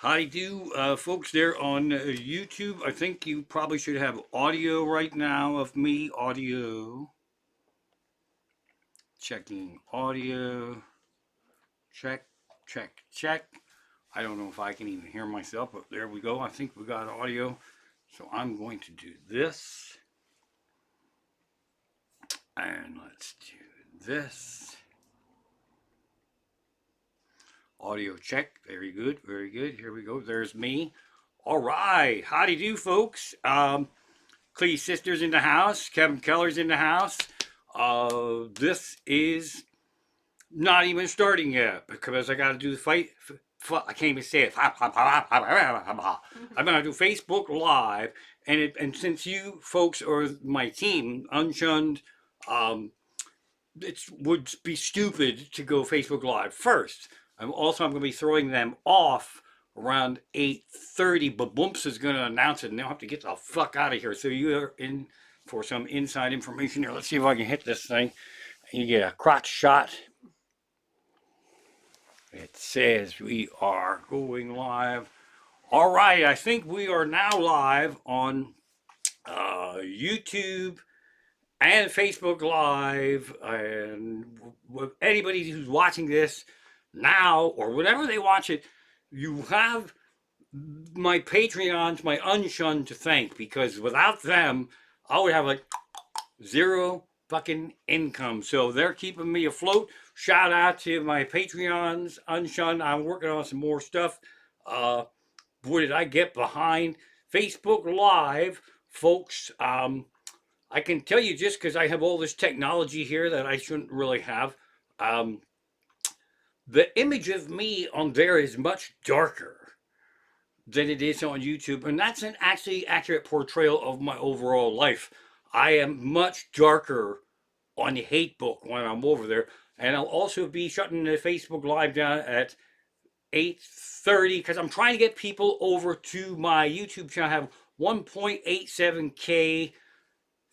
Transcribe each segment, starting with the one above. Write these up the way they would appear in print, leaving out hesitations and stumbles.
Hi, do folks there on YouTube. I think you probably should have audio right now of me. Audio. Checking audio. Check, check, check. I don't know if I can even hear myself, but there we go. I think we got audio. So I'm going to do this. And let's do this. Audio check. Very good. Very good. Here we go. There's me. All right. Howdy do, folks. Clee's sister's in the house. Kevin Keller's in the house. This is not even starting yet because I got to do the fight. I can't even say it. I'm gonna do Facebook Live, and since you folks are my team, Unshunned, um, it would be stupid to go Facebook Live first. I'm going to be throwing them off around 8:30, but Boomps is going to announce it, and they'll have to get the fuck out of here. So you are in for some inside information here. Let's see if I can hit this thing. You get a crotch shot. It says we are going live. All right, I think we are now live on YouTube and Facebook Live, and anybody who's watching this now or whenever they watch it, you have my Patreons, my Unshunned to thank, because without them, I would have like zero fucking income. So they're keeping me afloat. Shout out to my Patreons, Unshunned. I'm working on some more stuff. Boy, did I get behind Facebook Live, folks. I can tell you just because I have all this technology here that I shouldn't really have. The image of me on there is much darker than it is on YouTube, and that's an actually accurate portrayal of my overall life. I am much darker on the hate book when I'm over there, and I'll also be shutting the Facebook Live down at 8:30 because I'm trying to get people over to my YouTube channel. I have 1.87K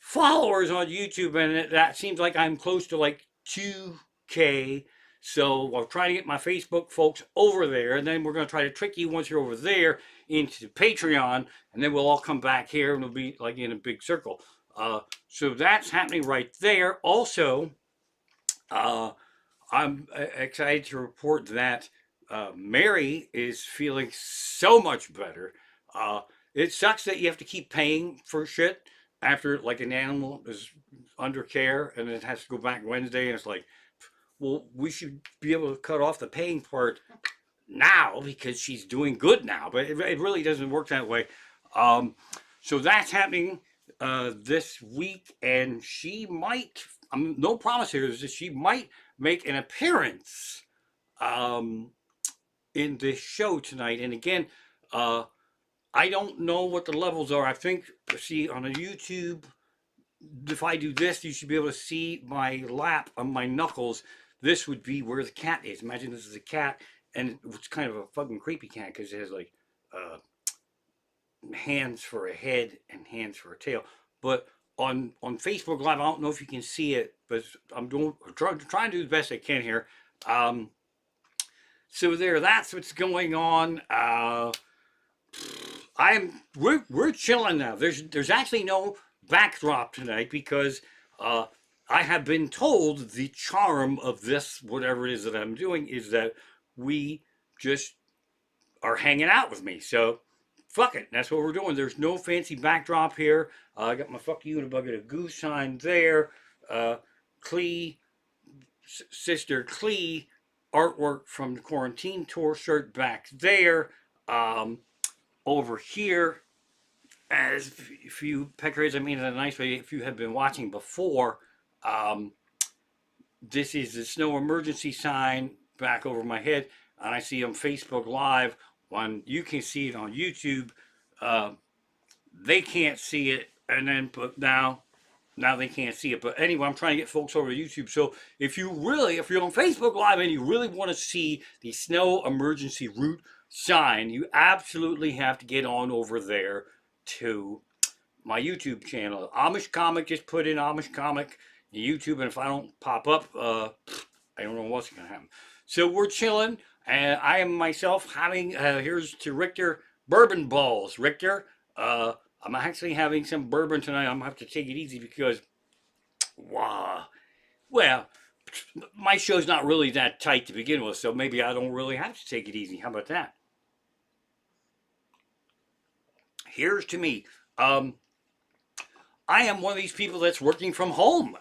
followers on YouTube, and that seems like I'm close to like 2K. So I'll try to get my Facebook folks over there, and then we're going to try to trick you once you're over there into Patreon, and then we'll all come back here and we'll be like in a big circle. So that's happening right there. Also, I'm excited to report that Mary is feeling so much better. It sucks that you have to keep paying for shit after like an animal is under care and it has to go back Wednesday, and it's like, well, we should be able to cut off the paying part now because she's doing good now, but it really doesn't work that way. So that's happening this week, and she might, no promise here, is that she might make an appearance in this show tonight. And again, I don't know what the levels are. I think, see, on a YouTube, if I do this, you should be able to see my lap on my knuckles. This would be where the cat is. Imagine this is a cat, and it's kind of a fucking creepy cat because it has like hands for a head and hands for a tail. But on Facebook Live, I don't know if you can see it, but I'm trying to do the best I can here. So there, that's what's going on. We're chilling now. There's actually no backdrop tonight because I have been told the charm of this, whatever it is that I'm doing, is that we just are hanging out with me. So fuck it, that's what we're doing. There's no fancy backdrop here. I got my fuck you and a bucket of goose sign there. Clee, Sister Clee artwork from the quarantine tour shirt back there. Over here, as if you peckers, I mean in a nice way, if you have been watching before, this is the snow emergency sign back over my head, and I see on Facebook Live. When you can see it on YouTube, they can't see it, and then but now they can't see it. But anyway, I'm trying to get folks over to YouTube. So if you're on Facebook Live and you really want to see the snow emergency route sign, you absolutely have to get on over there to my YouTube channel. Amish Comic, just put in Amish Comic in YouTube, and if I don't pop up, I don't know what's going to happen. So we're chilling, and I am myself having, here's to Richter, bourbon balls. Richter, I'm actually having some bourbon tonight. I'm going to have to take it easy because, wow, well, my show's not really that tight to begin with, so maybe I don't really have to take it easy. How about that? Here's to me. Um, I am one of these people that's working from home,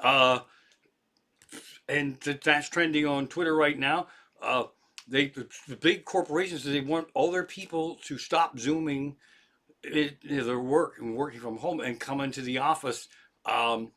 and that's trending on Twitter right now. Uh, the big corporations, they want all their people to stop zooming their work and working from home and come into the office. Um,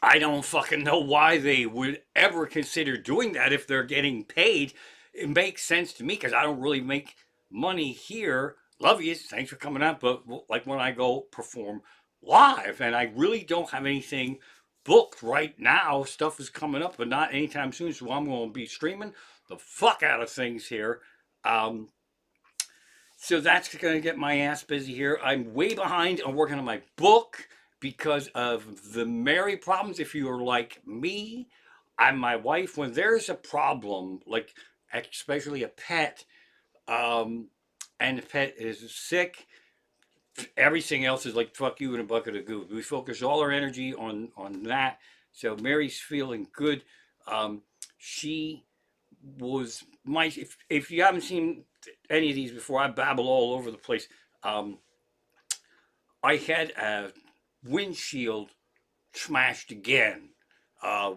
I don't fucking know why they would ever consider doing that if they're getting paid. It makes sense to me because I don't really make money here. Love you, thanks for coming out. But like when I go perform live, and I really don't have anything booked right now. Stuff is coming up, but not anytime soon. So I'm going to be streaming the fuck out of things here. Um, so that's going to get my ass busy here. I'm way behind on working on my book because of the Mary problems. If you are like me, I'm my wife. When there's a problem, like especially a pet, um, and the pet is sick, everything else is like fuck you in a bucket of goo. We focus all our energy on that. So Mary's feeling good. She was my if you haven't seen any of these before, I babble all over the place. Um, I had a windshield smashed again,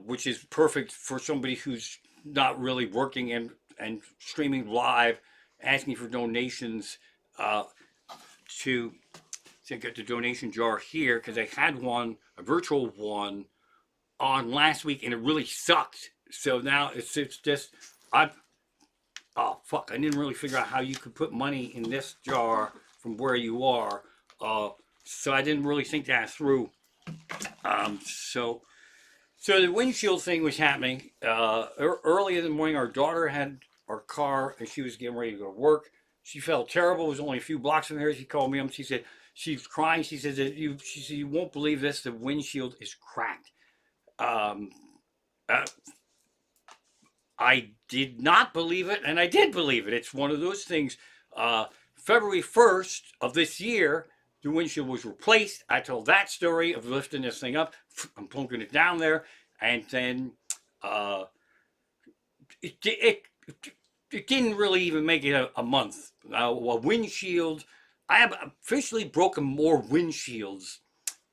which is perfect for somebody who's not really working and streaming live, asking for donations uh, to get the donation jar here because I had one, a virtual one, on last week and it really sucked. So now it's just I oh fuck, I didn't really figure out how you could put money in this jar from where you are. Uh, so I didn't really think that through. So the windshield thing was happening. Early in the morning, our daughter had our car and she was getting ready to go to work. She felt terrible. It was only a few blocks from here. She called me up. She said she's crying. She said she said you won't believe this. The windshield is cracked. Um, uh, I did not believe it, and I did believe it. It's one of those things. February 1st of this year, the windshield was replaced. I told that story of lifting this thing up and plunking it down there, and then uh, it didn't really even make it a month. A windshield. I have officially broken more windshields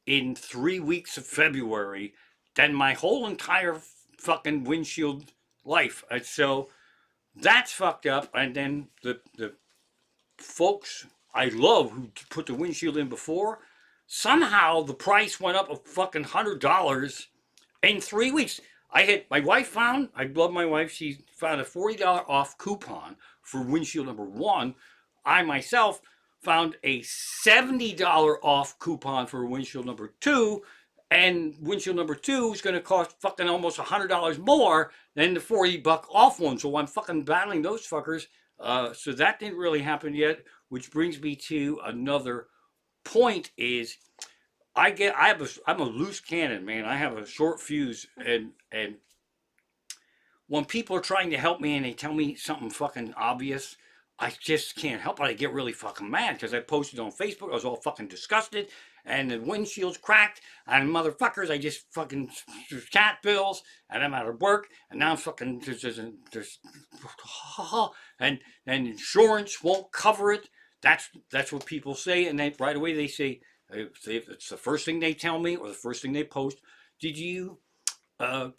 in 3 weeks of February than my whole entire fucking windshield life. And so that's fucked up. And then the folks I love who put the windshield in before, somehow the price went up a fucking $100 in 3 weeks. My wife found, I love my wife, she found a $40 off coupon for windshield number one. I myself found a $70 off coupon for windshield number two, and windshield number two is going to cost fucking almost $100 more than the $40 off one. So I'm fucking battling those fuckers. So that didn't really happen yet, which brings me to another point is I'm a loose cannon, man. I have a short fuse, and when people are trying to help me and they tell me something fucking obvious, I just can't help it. I get really fucking mad because I posted on Facebook. I was all fucking disgusted, and the windshield's cracked, and motherfuckers, I just fucking cat bills, and I'm out of work, and now I'm fucking and insurance won't cover it. That's what people say, and they right away they say it's the first thing they tell me or the first thing they post. Did you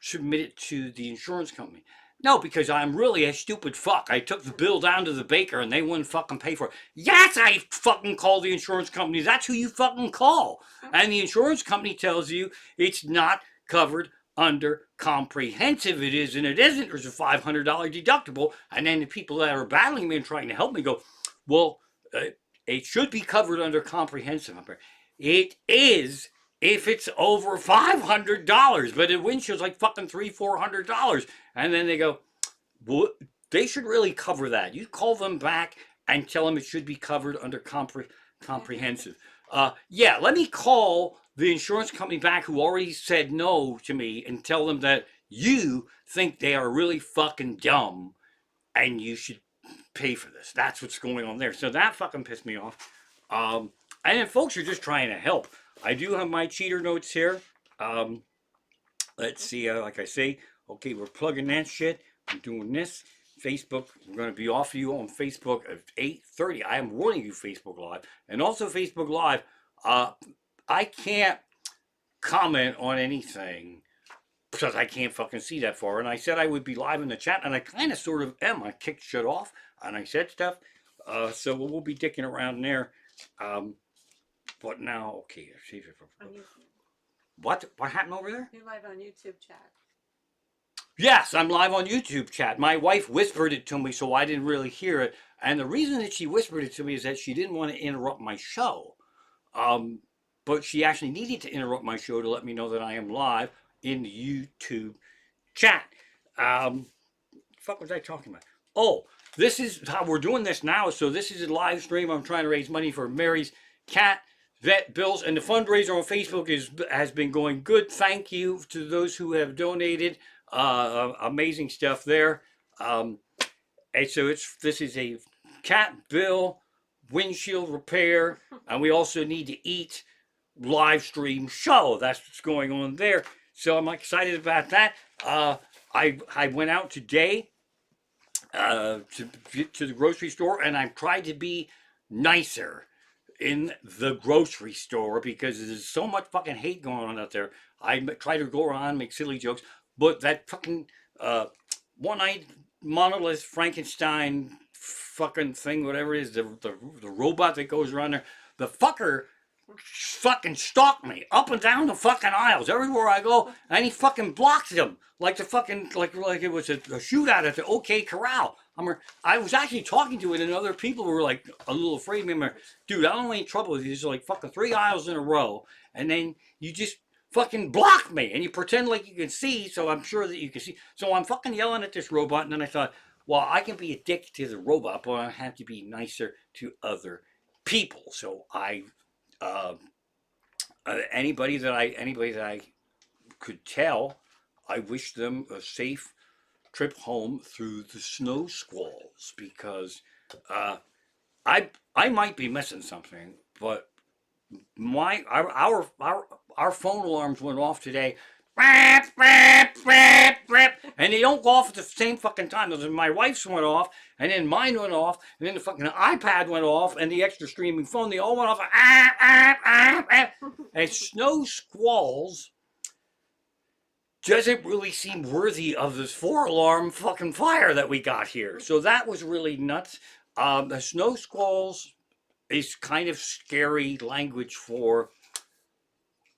submit it to the insurance company? No, because I'm really a stupid fuck. I took the bill down to the baker and they wouldn't fucking pay for it. Yes, I fucking called the insurance company. That's who you fucking call. And the insurance company tells you it's not covered under comprehensive. It is and it isn't. There's a $500 deductible. And then the people that are battling me and trying to help me go, well, it should be covered under comprehensive. It is if it's over $500, but the windshield's like fucking $400. And then they go, well, they should really cover that. You call them back and tell them it should be covered under comprehensive. Yeah, let me call the insurance company back who already said no to me and tell them that you think they are really fucking dumb and you should pay for this. That's what's going on there. So that fucking pissed me off. And then folks are just trying to help. I do have my cheater notes here. Let's see, like I say, okay, we're plugging that shit. I'm doing this. Facebook, we're going to be off of you on Facebook at 8:30. I am warning you, Facebook Live. And also Facebook Live, I can't comment on anything because I can't fucking see that far. And I said I would be live in the chat, and I kind of sort of am. I kicked shit off, and I said stuff. So we'll be dicking around there. But now, okay. What happened over there? You're live on YouTube chat. Yes, I'm live on YouTube chat. My wife whispered it to me, so I didn't really hear it. And the reason that she whispered it to me is that she didn't want to interrupt my show. But she actually needed to interrupt my show to let me know that I am live in the YouTube chat. Fuck was I talking about? Oh, this is how we're doing this now. So this is a live stream. I'm trying to raise money for Mary's cat vet bills, and the fundraiser on Facebook has been going good. Thank you to those who have donated. Amazing stuff there. And so this is a cat bill, windshield repair, and we also need to eat live stream show. That's what's going on there. So I'm excited about that. I went out today to the grocery store, and I've tried to be nicer in the grocery store because there's so much fucking hate going on out there. I try to go around and make silly jokes, but that fucking one-eyed monolith Frankenstein fucking thing, whatever it is, the robot that goes around there, the fucker fucking stalked me up and down the fucking aisles everywhere I go, and he fucking blocked them like the fucking like it was a shootout at the OK Corral. I was actually talking to it, and other people were like a little afraid of me. I'm like, dude, I don't want any trouble with you. There's like fucking 3 aisles in a row, and then you just fucking block me, and you pretend like you can see, so I'm sure that you can see. So I'm fucking yelling at this robot, and then I thought, well, I can be a dick to the robot, but I have to be nicer to other people. So anybody that I could tell, I wish them a safe trip home through the snow squalls, because I might be missing something, but our phone alarms went off today, and they don't go off at the same fucking time. My wife's went off, and then mine went off, and then the fucking iPad went off, and the extra streaming phone, they all went off. And snow squalls doesn't really seem worthy of this 4-alarm fucking fire that we got here. So that was really nuts. The snow squalls is kind of scary language for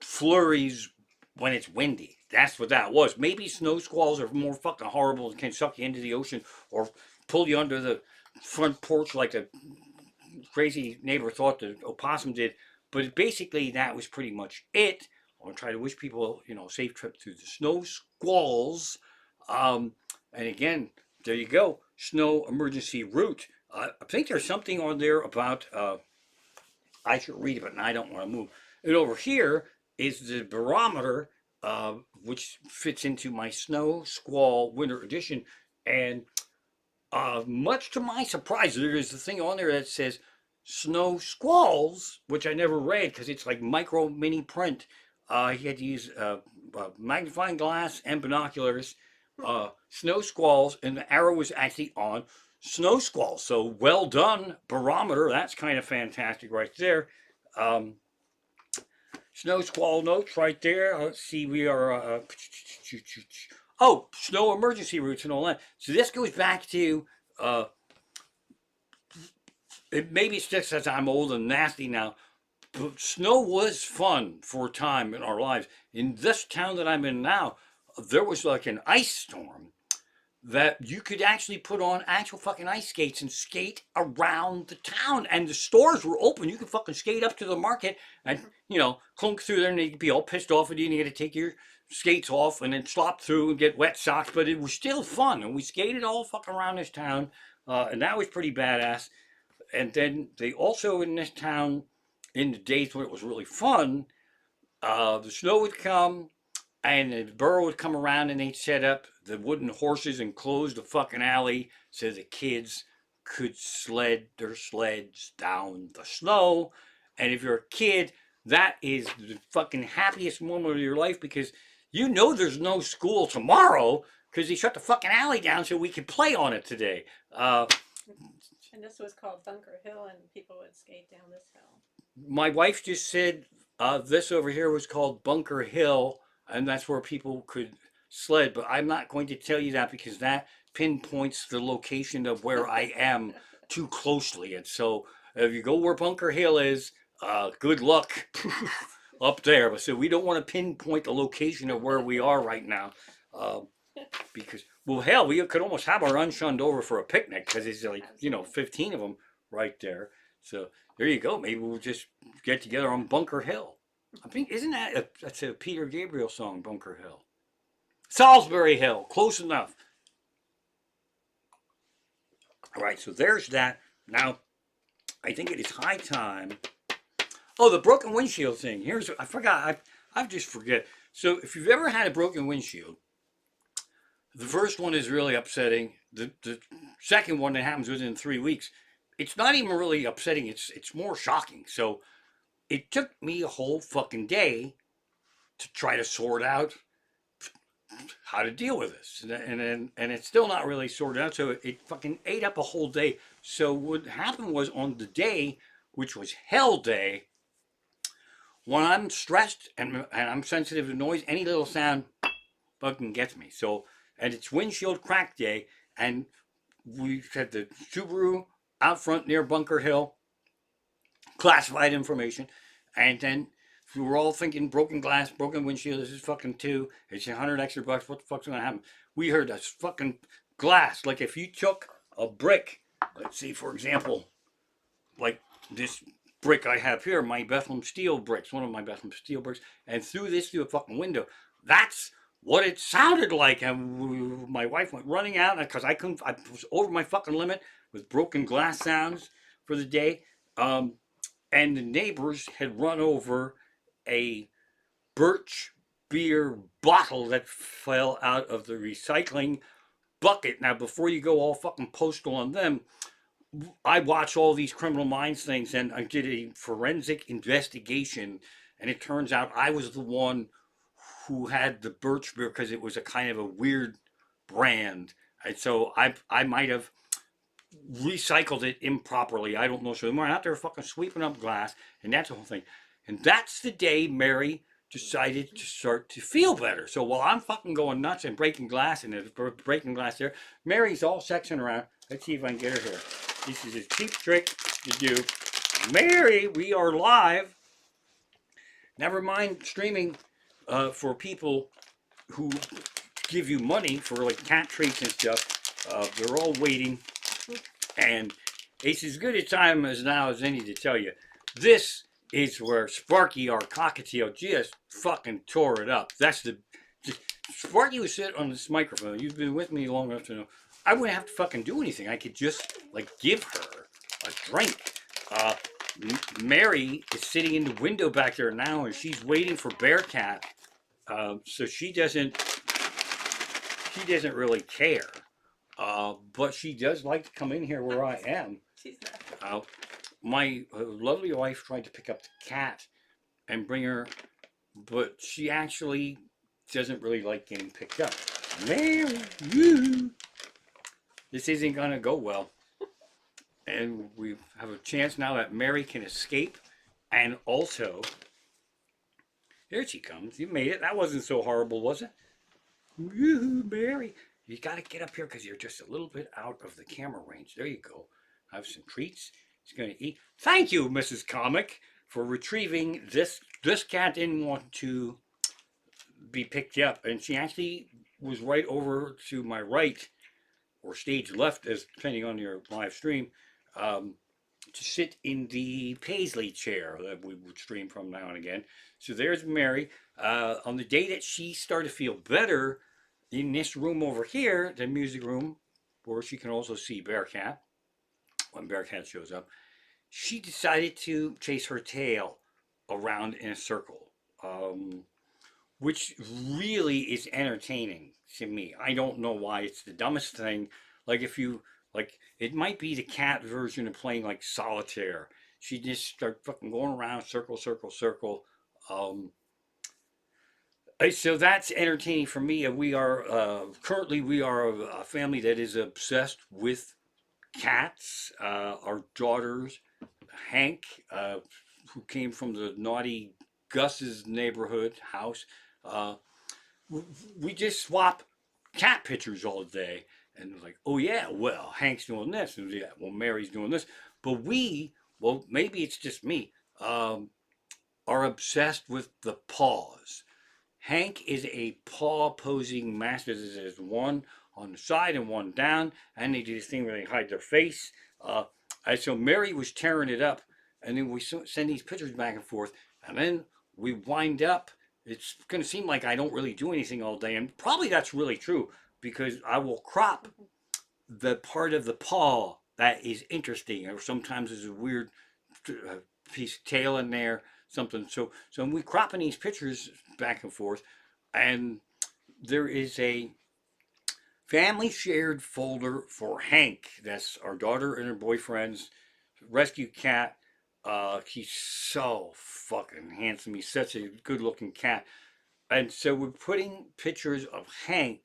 flurries when it's windy. That's what that was. Maybe snow squalls are more fucking horrible and can suck you into the ocean or pull you under the front porch like the crazy neighbor thought the opossum did. But basically, that was pretty much it. I want to try to wish people, a safe trip through the snow squalls. And again, there you go. Snow emergency route. I think there's something on there about, I should read it, but I don't want to move. And over here is the barometer, which fits into my snow squall winter edition. And much to my surprise, there is the thing on there that says snow squalls, which I never read because it's like micro mini print. He had to use magnifying glass and binoculars. Snow squalls, and the arrow was actually on snow squalls. So well done, barometer. That's kind of fantastic right there. Snow squall notes right there. Let's see, we are snow emergency routes and all that. So this goes back to maybe it's just as I'm old and nasty now, but snow was fun for a time in our lives. In this town that I'm in now, there was like an ice storm that you could actually put on actual fucking ice skates and skate around the town, and the stores were open. You could fucking skate up to the market and, clunk through there, and they'd be all pissed off at you, and you had to take your skates off and then slop through and get wet socks, but it was still fun, and we skated all fucking around this town, and that was pretty badass. And then they also, in this town, in the days when it was really fun, the snow would come, And the borough would come around and they'd set up the wooden horses and close the fucking alley so the kids could sled their sleds down the snow. And if you're a kid, that is the fucking happiest moment of your life because you know there's no school tomorrow because they shut the fucking alley down so we could play on it today. And this was called Bunker Hill, and people would skate down this hill. My wife just said this over here was called Bunker Hill, and that's where people could sled. But I'm not going to tell you that because that pinpoints the location of where I am too closely. And so if you go where Bunker Hill is, good luck up there. But so we don't want to pinpoint the location of where we are right now. Because, well, hell, we could almost have our unshunned over for a picnic because it's like, 15 of them right there. So there you go. Maybe we'll just get together on Bunker Hill. I think, isn't that's a Peter Gabriel song, Bunker Hill? Salisbury Hill, close enough. All right, so there's that. Now, I think it is high time. Oh, the broken windshield thing. I forgot. I just forget. So if you've ever had a broken windshield, the first one is really upsetting. The second one that happens within 3 weeks, it's not even really upsetting. It's more shocking. So it took me a whole fucking day to try to sort out how to deal with this, and it's still not really sorted out. So it fucking ate up a whole day. So what happened was on the day, which was hell day, when I'm stressed and I'm sensitive to noise, any little sound fucking gets me. So, and it's windshield crack day, and we had the Subaru out front near Bunker Hill, classified information, and then we were all thinking broken glass, broken windshield, this is fucking two, it's $100 extra bucks, what the fuck's gonna happen? We heard this fucking glass, like if you took a brick, let's see, for example, like this brick I have here, my Bethlehem steel bricks, one of my Bethlehem steel bricks, and threw this through a fucking window. That's what it sounded like. And my wife went running out because I was over my fucking limit with broken glass sounds for the day. And the neighbors had run over a birch beer bottle that fell out of the recycling bucket. Now, before you go all fucking postal on them, I watch all these Criminal Minds things, and I did a forensic investigation, and it turns out I was the one who had the birch beer because it was a kind of a weird brand, and so I might have recycled it improperly. I don't know. So we're out there fucking sweeping up glass, and that's the whole thing. And that's the day Mary decided to start to feel better. So while I'm fucking going nuts and breaking glass and there's breaking glass there, Mary's all sexing around. Let's see if I can get her here. This is a cheap trick to do. Mary, we are live. Never mind streaming for people who give you money for like cat treats and stuff. They're all waiting. And it's as good a time as now as any to tell you. This is where Sparky, our cockatiel, just fucking tore it up. Sparky would sit on this microphone. You've been with me long enough to know I wouldn't have to fucking do anything. I could just like give her a drink. Mary is sitting in the window back there now, and she's waiting for Bearcat. So she doesn't really care. But she does like to come in here where I am. She's not. My lovely wife tried to pick up the cat and bring her, but she actually doesn't really like getting picked up. Mary, woo! This isn't gonna go well. And we have a chance now that Mary can escape. And also, here she comes. You made it. That wasn't so horrible, was it? Woo-hoo, Mary. You gotta get up here because you're just a little bit out of the camera range. There you go. Have some treats. She's gonna eat. Thank you, Mrs. Comic, for retrieving this. This cat didn't want to be picked up, and she actually was right over to my right, or stage left, as depending on your live stream, to sit in the Paisley chair that we would stream from now and again. So there's Mary. On the day that she started to feel better, in this room over here, the music room, where she can also see Bearcat, when Bearcat shows up, she decided to chase her tail around in a circle. which really is entertaining to me. I don't know why it's the dumbest thing. Like if you like, it might be the cat version of playing like solitaire. She just start fucking going around circle, circle, circle. Um, so that's entertaining for me. We are currently we are a family that is obsessed with cats. Our daughters, Hank, who came from the naughty Gus's neighborhood house, uh, we just swap cat pictures all day. And it was like, oh yeah, well, Hank's doing this, and yeah, well, Mary's doing this. But well, maybe it's just me, are obsessed with the paws. Hank is a paw posing master. There's one on the side and one down, and they do this thing where they hide their face. Uh, and so Mary was tearing it up, and then we send these pictures back and forth, and then we wind up. It's going to seem like I don't really do anything all day, and probably that's really true because I will crop the part of the paw that is interesting, or sometimes there's a weird piece of tail in there, something. So we cropping these pictures back and forth, and there is a family shared folder for Hank. That's our daughter and her boyfriend's rescue cat. He's so fucking handsome. He's such a good looking cat. And so we're putting pictures of Hank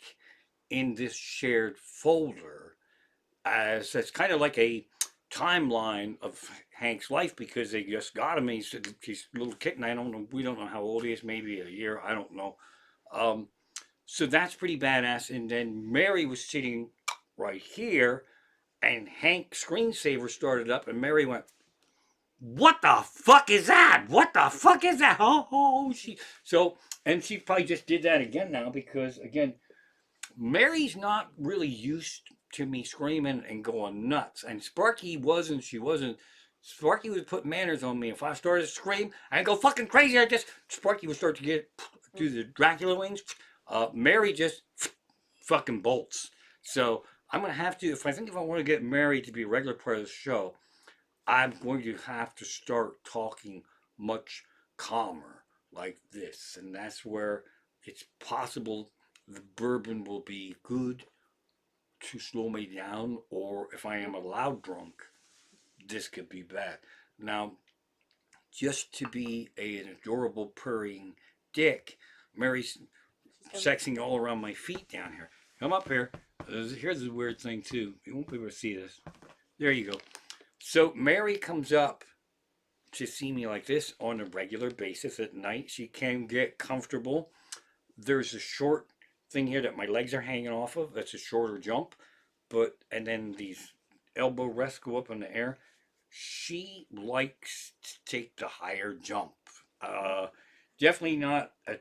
in this shared folder as that's kind of like a timeline of Hank's life because they just got him. He's a little kitten. I don't know. We don't know how old he is. Maybe a year. I don't know. So that's pretty badass. And then Mary was sitting right here, and Hank's screensaver started up, and Mary went, "What the fuck is that? What the fuck is that?" Oh, and she probably just did that again now because again, Mary's not really used to me screaming and going nuts, and Sparky wasn't. She wasn't. Sparky would put manners on me. If I started to scream, I'd go fucking crazy. Sparky would start to do the Dracula wings. Mary just fucking bolts. So I'm gonna have to. If I want to get Mary to be a regular part of the show, I'm going to have to start talking much calmer like this, and that's where it's possible the bourbon will be good to slow me down, or if I am a loud drunk, this could be bad. Now, just to be an adorable purring dick, Mary's sexing all around my feet down here. Come up here. Here's the weird thing too. You won't be able to see this. There you go. So Mary comes up to see me like this on a regular basis at night. She can get comfortable. There's a short thing here that my legs are hanging off of. That's a shorter jump. And then these elbow rests go up in the air. She likes to take the higher jump. Definitely not a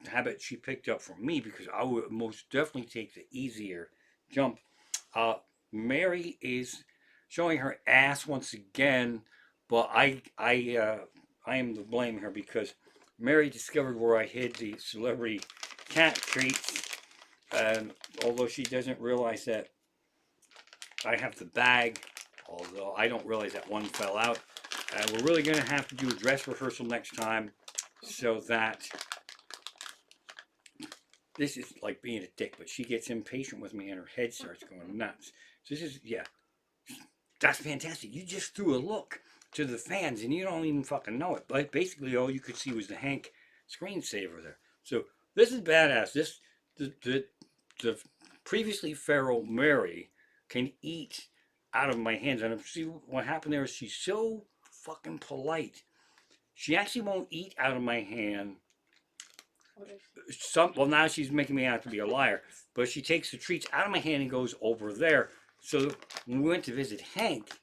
habit she picked up from me because I would most definitely take the easier jump. Mary is showing her ass once again, but I am to blame here because Mary discovered where I hid the celebrity cat treats, and although she doesn't realize that I have the bag, although I don't realize that one fell out. We're really going to have to do a dress rehearsal next time so that this is like being a dick, but she gets impatient with me and her head starts going nuts. So that's fantastic. You just threw a look to the fans and you don't even fucking know it. But basically all you could see was the Hank screensaver there. So this is badass. The previously feral Mary can eat out of my hands. And see what happened there is she's so fucking polite. She actually won't eat out of my hand. Well, now she's making me out to be a liar. But she takes the treats out of my hand and goes over there. So when we went to visit Hank,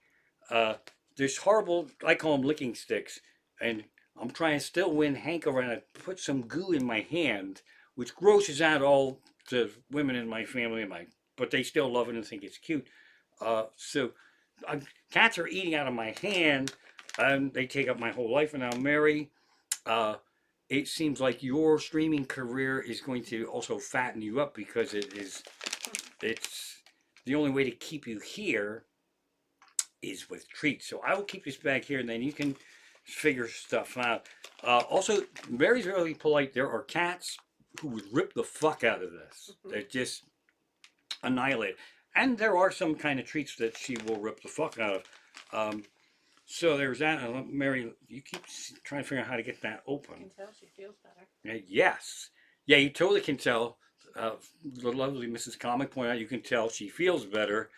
there's horrible, I call them licking sticks. And I'm trying to still win Hank over, and I put some goo in my hand, which grosses out all the women in my family, but they still love it and think it's cute. So cats are eating out of my hand, and they take up my whole life. And now, Mary, it seems like your streaming career is going to also fatten you up because it's the only way to keep you here is with treats. So I will keep this bag here, and then you can figure stuff out. Also, Mary's really polite. There are cats who would rip the fuck out of this. They're just annihilate. And there are some kind of treats that she will rip the fuck out of. So there's that. Mary, you keep trying to figure out how to get that open. I can tell she feels better. Yes. Yeah, you totally can tell. The lovely Mrs. Comic pointed out you can tell she feels better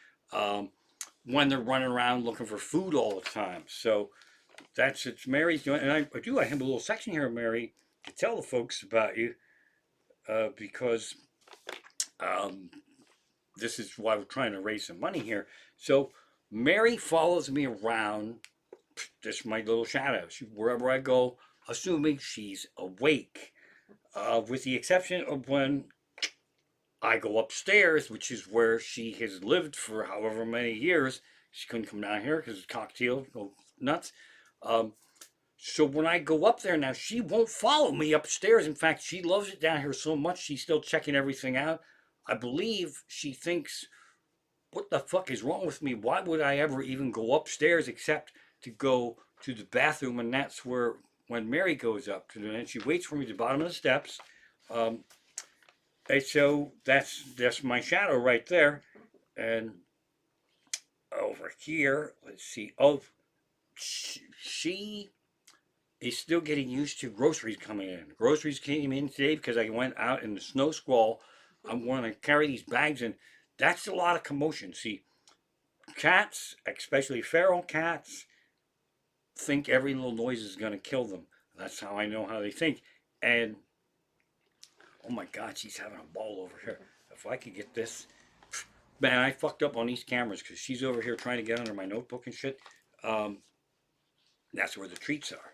when they're running around looking for food all the time. So it's Mary's doing. And I have a little section here, Mary, to tell the folks about you because this is why we're trying to raise some money here. So Mary follows me around. This is my little shadow. Wherever I go, assuming she's awake. With the exception of when I go upstairs, which is where she has lived for however many years. She couldn't come down here because it's cocktail, go nuts. So when I go up there now, she won't follow me upstairs. In fact, she loves it down here so much, she's still checking everything out. I believe she thinks, what the fuck is wrong with me? Why would I ever even go upstairs except to go to the bathroom? And that's where, when Mary goes up to and she waits for me at the bottom of the steps. And so that's my shadow right there. And over here, let's see. Oh, she is still getting used to groceries coming in. Groceries came in today because I went out in the snow squall. I'm going to carry these bags in. That's a lot of commotion. See, cats, especially feral cats, think every little noise is going to kill them. That's how I know how they think. And oh my God, she's having a ball over here. If I could get this. Man, I fucked up on these cameras because she's over here trying to get under my notebook and shit. That's where the treats are.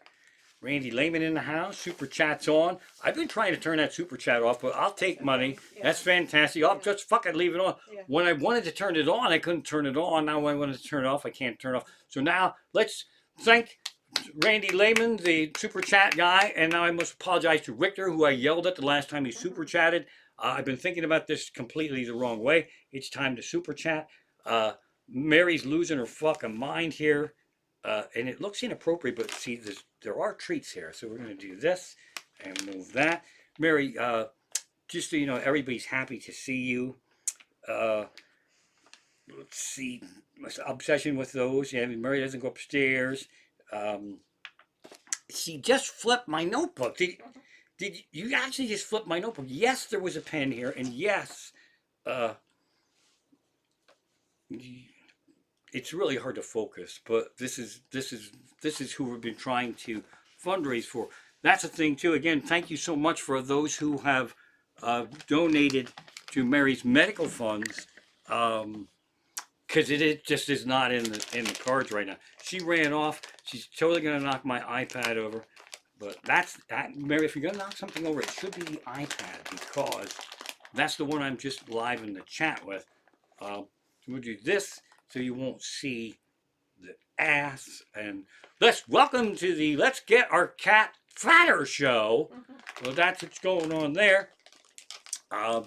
Randy Lehman in the house. Super chat's on. I've been trying to turn that super chat off, but I'll take money. Yeah. That's fantastic. I'll just fucking leave it on. Yeah. When I wanted to turn it on, I couldn't turn it on. Now when I wanted to turn it off, I can't turn it off. So now let's thank Randy Lehman, the super chat guy. And now I must apologize to Richter, who I yelled at the last time he super chatted. I've been thinking about this completely the wrong way. It's time to super chat. Mary's losing her fucking mind here. And it looks inappropriate, but see, there are treats here. So we're going to do this and move that. Mary, just so you know, everybody's happy to see you. Let's see. Obsession with those. Yeah, Mary doesn't go upstairs. She just flipped my notebook. Did you actually just flip my notebook? Yes, there was a pen here. And yes, it's really hard to focus, but this is who we've been trying to fundraise for. That's a thing too. Again, thank you so much for those who have donated to Mary's medical funds, because it just is not in the cards right now. She ran off. She's totally gonna knock my iPad over. But Mary, if you're gonna knock something over, it should be the iPad because that's the one I'm just live in the chat with. So we'll do this. So you won't see the ass. And welcome to the Let's Get Our Cat Fatter show. Well, that's what's going on there.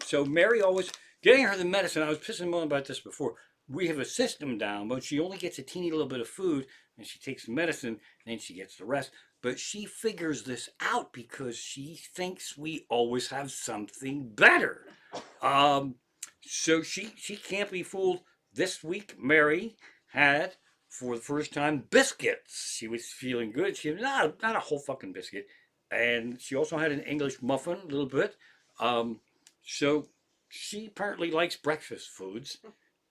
So Mary always, getting her the medicine, I was pissing on about this before. We have a system down, but she only gets a teeny little bit of food, and she takes the medicine, and then she gets the rest. But she figures this out because she thinks we always have something better. So she can't be fooled. This week, Mary had, for the first time, biscuits. She was feeling good. She had not a whole fucking biscuit. And she also had an English muffin, a little bit. So she apparently likes breakfast foods.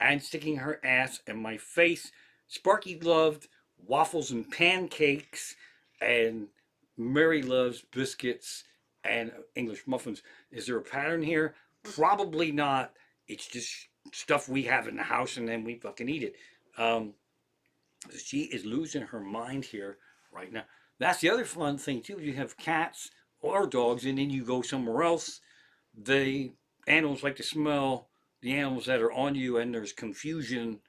And sticking her ass in my face. Sparky loved waffles and pancakes. And Mary loves biscuits and English muffins. Is there a pattern here? Probably not. It's just stuff we have in the house and then we fucking eat it. She is losing her mind here right now. That's the other fun thing too. You have cats or dogs and then you go somewhere else. The animals like to smell the animals that are on you, and there's confusion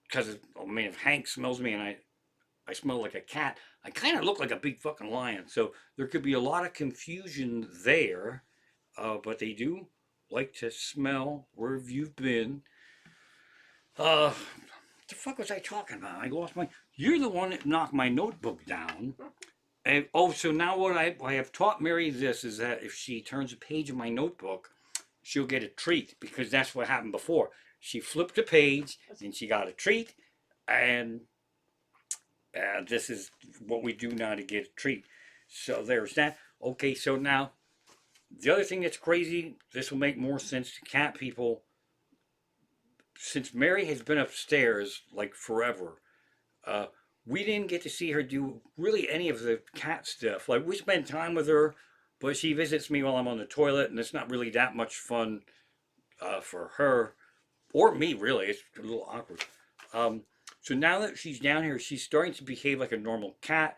because if Hank smells me and I smell like a cat, I kind of look like a big fucking lion. So there could be a lot of confusion there, but they do like to smell where you've been. What the fuck was I talking about? I lost my. You're the one that knocked my notebook down, And oh, so now what I have taught Mary this is that if she turns a page of my notebook, she'll get a treat because that's what happened before. She flipped a page and she got a treat, and this is what we do now to get a treat. So there's that. Okay, so now the other thing that's crazy, this will make more sense to cat people. Since Mary has been upstairs like forever, uh, we didn't get to see her do really any of the cat stuff. Like we spend time with her, but she visits me while I'm on the toilet, and it's not really that much fun for her or me. Really, it's a little awkward. Um, so now that she's down here, she's starting to behave like a normal cat,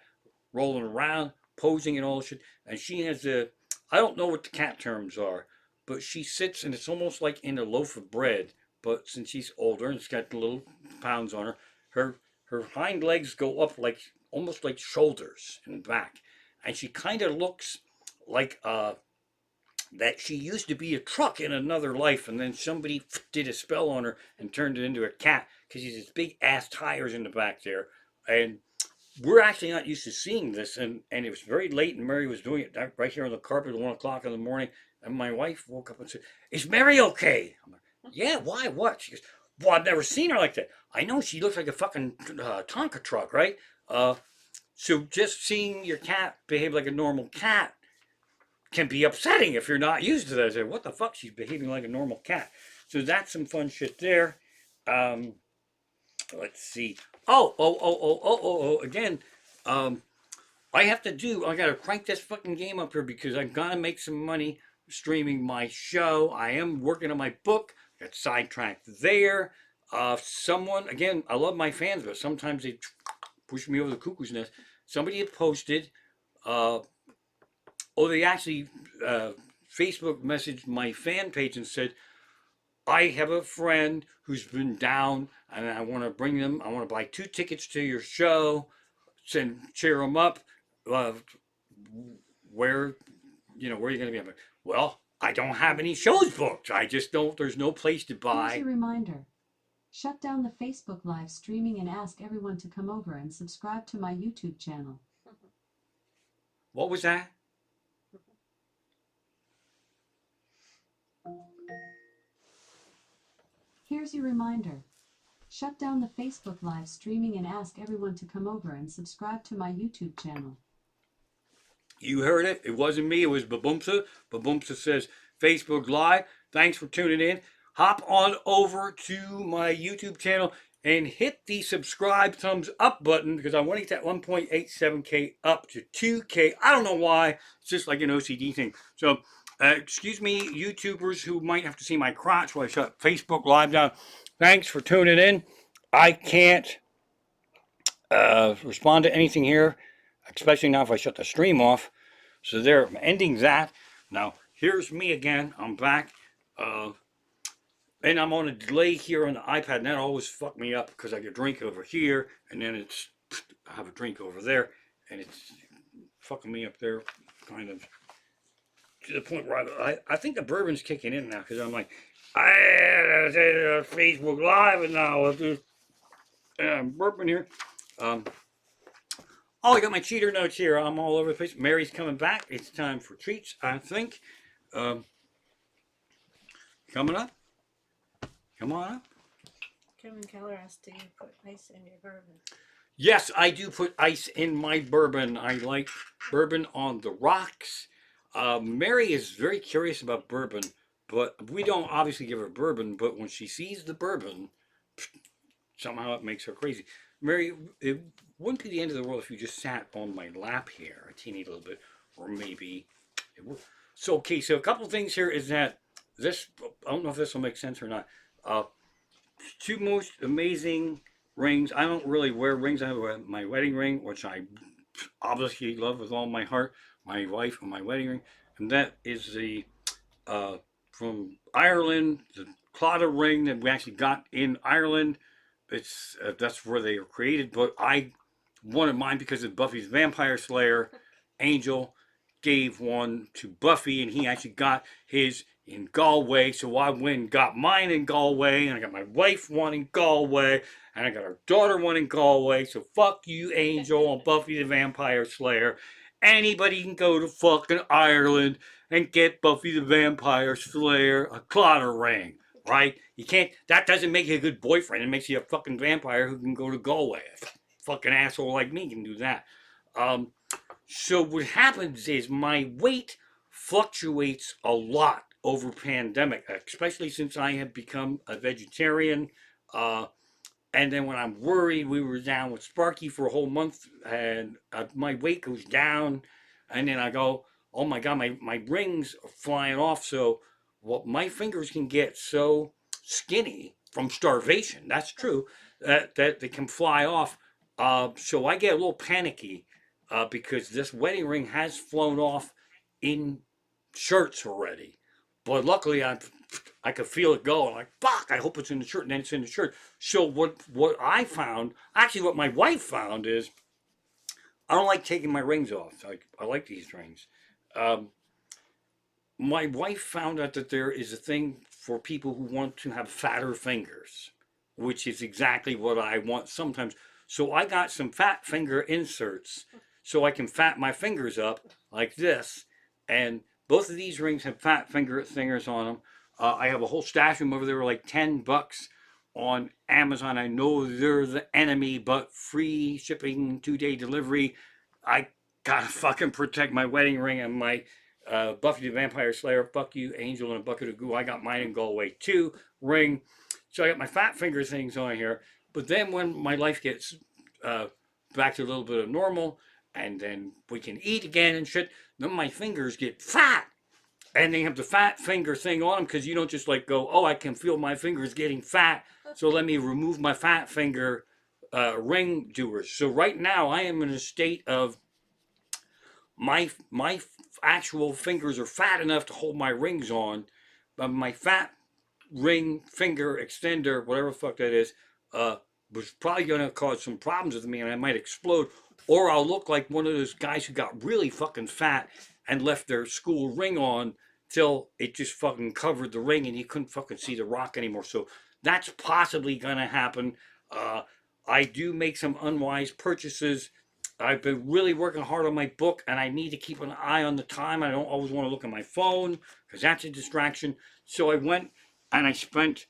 rolling around, posing and all this shit. And she has a, I don't know what the cat terms are, but she sits and it's almost like in a loaf of bread. But since she's older and she's got the little pounds on her, her her hind legs go up like almost like shoulders and back, and she kind of looks like that she used to be a truck in another life, and then somebody did a spell on her and turned it into a cat because she's this big ass tires in the back there, and we're actually not used to seeing this, and it was very late, and Mary was doing it right here on the carpet at 1 o'clock in the morning, and my wife woke up and said, "Is Mary okay?" I'm like, "Yeah, why? What?" She goes, "Well, I've never seen her like that. I know she looks like a fucking Tonka truck, right?" So just seeing your cat behave like a normal cat can be upsetting if you're not used to that. I said, "What the fuck? She's behaving like a normal cat." So that's some fun shit there. Um, let's see. Oh, again. Um, I have to do, I gotta crank this fucking game up here because I gotta make some money streaming my show. I am working on my book, got sidetracked there. Someone, again, I love my fans, but sometimes they push me over the cuckoo's nest. Somebody had posted, uh, they actually, Facebook messaged my fan page and said, "I have a friend who's been down and I want to bring them, I want to buy 2 tickets to your show, send, cheer them up. Uh, where, where are you going to be?" I'm like, "Well, I don't have any shows booked. I just don't, there's no place to Here's buy." your reminder. Shut down the Facebook live streaming and ask everyone to come over and subscribe to my YouTube channel. What was that? Here's your reminder. Shut down the Facebook live streaming and ask everyone to come over and subscribe to my YouTube channel. You heard it. It wasn't me. It was Baboomsa. Baboomsa says, "Facebook Live. Thanks for tuning in. Hop on over to my YouTube channel and hit the subscribe thumbs up button because I want to get that 1.87K up to 2K. I don't know why. It's just like an OCD thing. So, excuse me, YouTubers who might have to see my crotch while I shut Facebook Live down. Thanks for tuning in. I can't respond to anything here, especially now if I shut the stream off. So there, I'm ending that. Now, here's me again. I'm back. And I'm on a delay here on the iPad, and that always fucked me up because I get a drink over here, and then it's, I have a drink over there, and it's fucking me up there, kind of, to the point where I think the bourbon's kicking in now because I'm like, I say Facebook Live, and now I'm burping here. Oh, I got my cheater notes here. I'm all over the place. Mary's coming back. It's time for treats, I think. Coming up. Come on up. Kevin Keller asked, "Do you put ice in your bourbon?" Yes, I do put ice in my bourbon. I like bourbon on the rocks. Mary is very curious about bourbon, but we don't obviously give her bourbon. But when she sees the bourbon, somehow it makes her crazy. Mary, it wouldn't be the end of the world if you just sat on my lap here a teeny little bit, or maybe it would. So, okay, so a couple things here is that this, I don't know if this will make sense or not. Uh, 2 most amazing rings. I don't really wear rings. I have my wedding ring, which I obviously love with all my heart. My wife and my wedding ring, and that is the from Ireland, the Claddagh ring that we actually got in Ireland. It's that's where they were created. But I wanted mine because of Buffy's Vampire Slayer. Angel gave one to Buffy, and he actually got his in Galway, so I went and got mine in Galway, and I got my wife one in Galway, and I got our daughter one in Galway. So fuck you, Angel and Buffy the Vampire Slayer. Anybody can go to fucking Ireland and get Buffy the Vampire Slayer a clotter ring, right? You can't. That doesn't make you a good boyfriend. It makes you a fucking vampire who can go to Galway. A fucking asshole like me can do that. So what happens is my weight fluctuates a lot over pandemic, especially since I have become a vegetarian. And then when I'm worried, we were down with Sparky for a whole month, and my weight goes down, and then I go, oh my god, my rings are flying off. So what my fingers can get so skinny from starvation. That's true. That they can fly off. So I get a little panicky because this wedding ring has flown off in shirts already. But luckily, I could feel it go. I'm like, fuck, I hope it's in the shirt. And then it's in the shirt. So what I found, actually what my wife found is, I don't like taking my rings off. I like these rings. My wife found out that there is a thing for people who want to have fatter fingers, which is exactly what I want sometimes. So I got some fat finger inserts so I can fat my fingers up like this. And both of these rings have fat fingers on them. I have a whole stash of them over there, like $10 on Amazon. I know they're the enemy, but free shipping, 2-day delivery. I gotta fucking protect my wedding ring and my Buffy the Vampire Slayer, fuck you, Angel, and a bucket of goo. I got mine in Galway too, ring. So I got my fat finger things on here. But then when my life gets back to a little bit of normal, and then we can eat again and shit, then my fingers get fat. And they have the fat finger thing on them because you don't just like go, oh, I can feel my fingers getting fat, so let me remove my fat finger ring doers. So right now I am in a state of my actual fingers are fat enough to hold my rings on, but my fat ring finger extender, whatever the fuck that is, was probably going to cause some problems with me, and I might explode, or I'll look like one of those guys who got really fucking fat and left their school ring on till it just fucking covered the ring and you couldn't fucking see the rock anymore. So that's possibly going to happen. I do make some unwise purchases. I've been really working hard on my book, and I need to keep an eye on the time. I don't always want to look at my phone because that's a distraction. So I went and I spent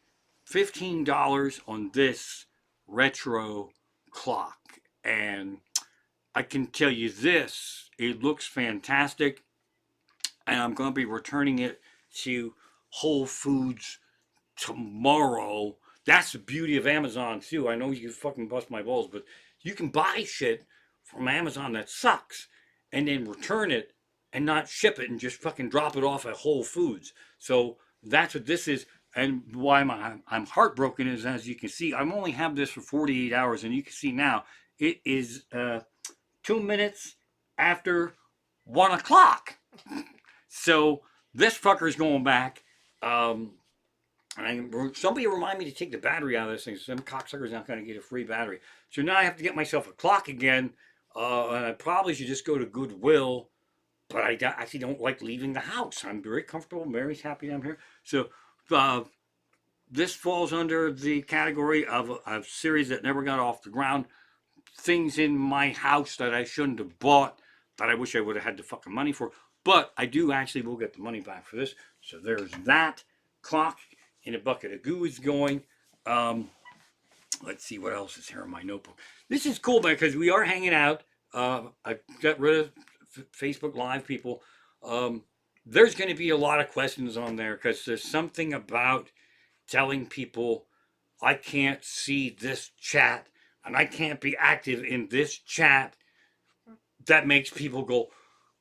$15 on this retro clock, and I can tell you this, it looks fantastic, and I'm going to be returning it to Whole Foods tomorrow. That's the beauty of Amazon too. I know you can fucking bust my balls, but you can buy shit from Amazon that sucks and then return it and not ship it and just fucking drop it off at Whole Foods. So that's what this is. And why I'm heartbroken is, as you can see, I'm only have this for 48 hours, and you can see now it is 2 minutes after 1 o'clock. So this fucker's going back. Somebody remind me to take the battery out of this thing. Some cocksucker's not going to get a free battery. So now I have to get myself a clock again. And I probably should just go to Goodwill. But I actually don't like leaving the house. I'm very comfortable. Mary's happy that I'm here. So this falls under the category of a series that never got off the ground. Things in my house that I shouldn't have bought, that I wish I would have had the fucking money for. But I do actually will get the money back for this. So there's that. Clock in a bucket of goo is going. Let's see what else is here in my notebook. This is cool, man, because we are hanging out. I got rid of Facebook Live people. There's going to be a lot of questions on there because there's something about telling people I can't see this chat and I can't be active in this chat that makes people go,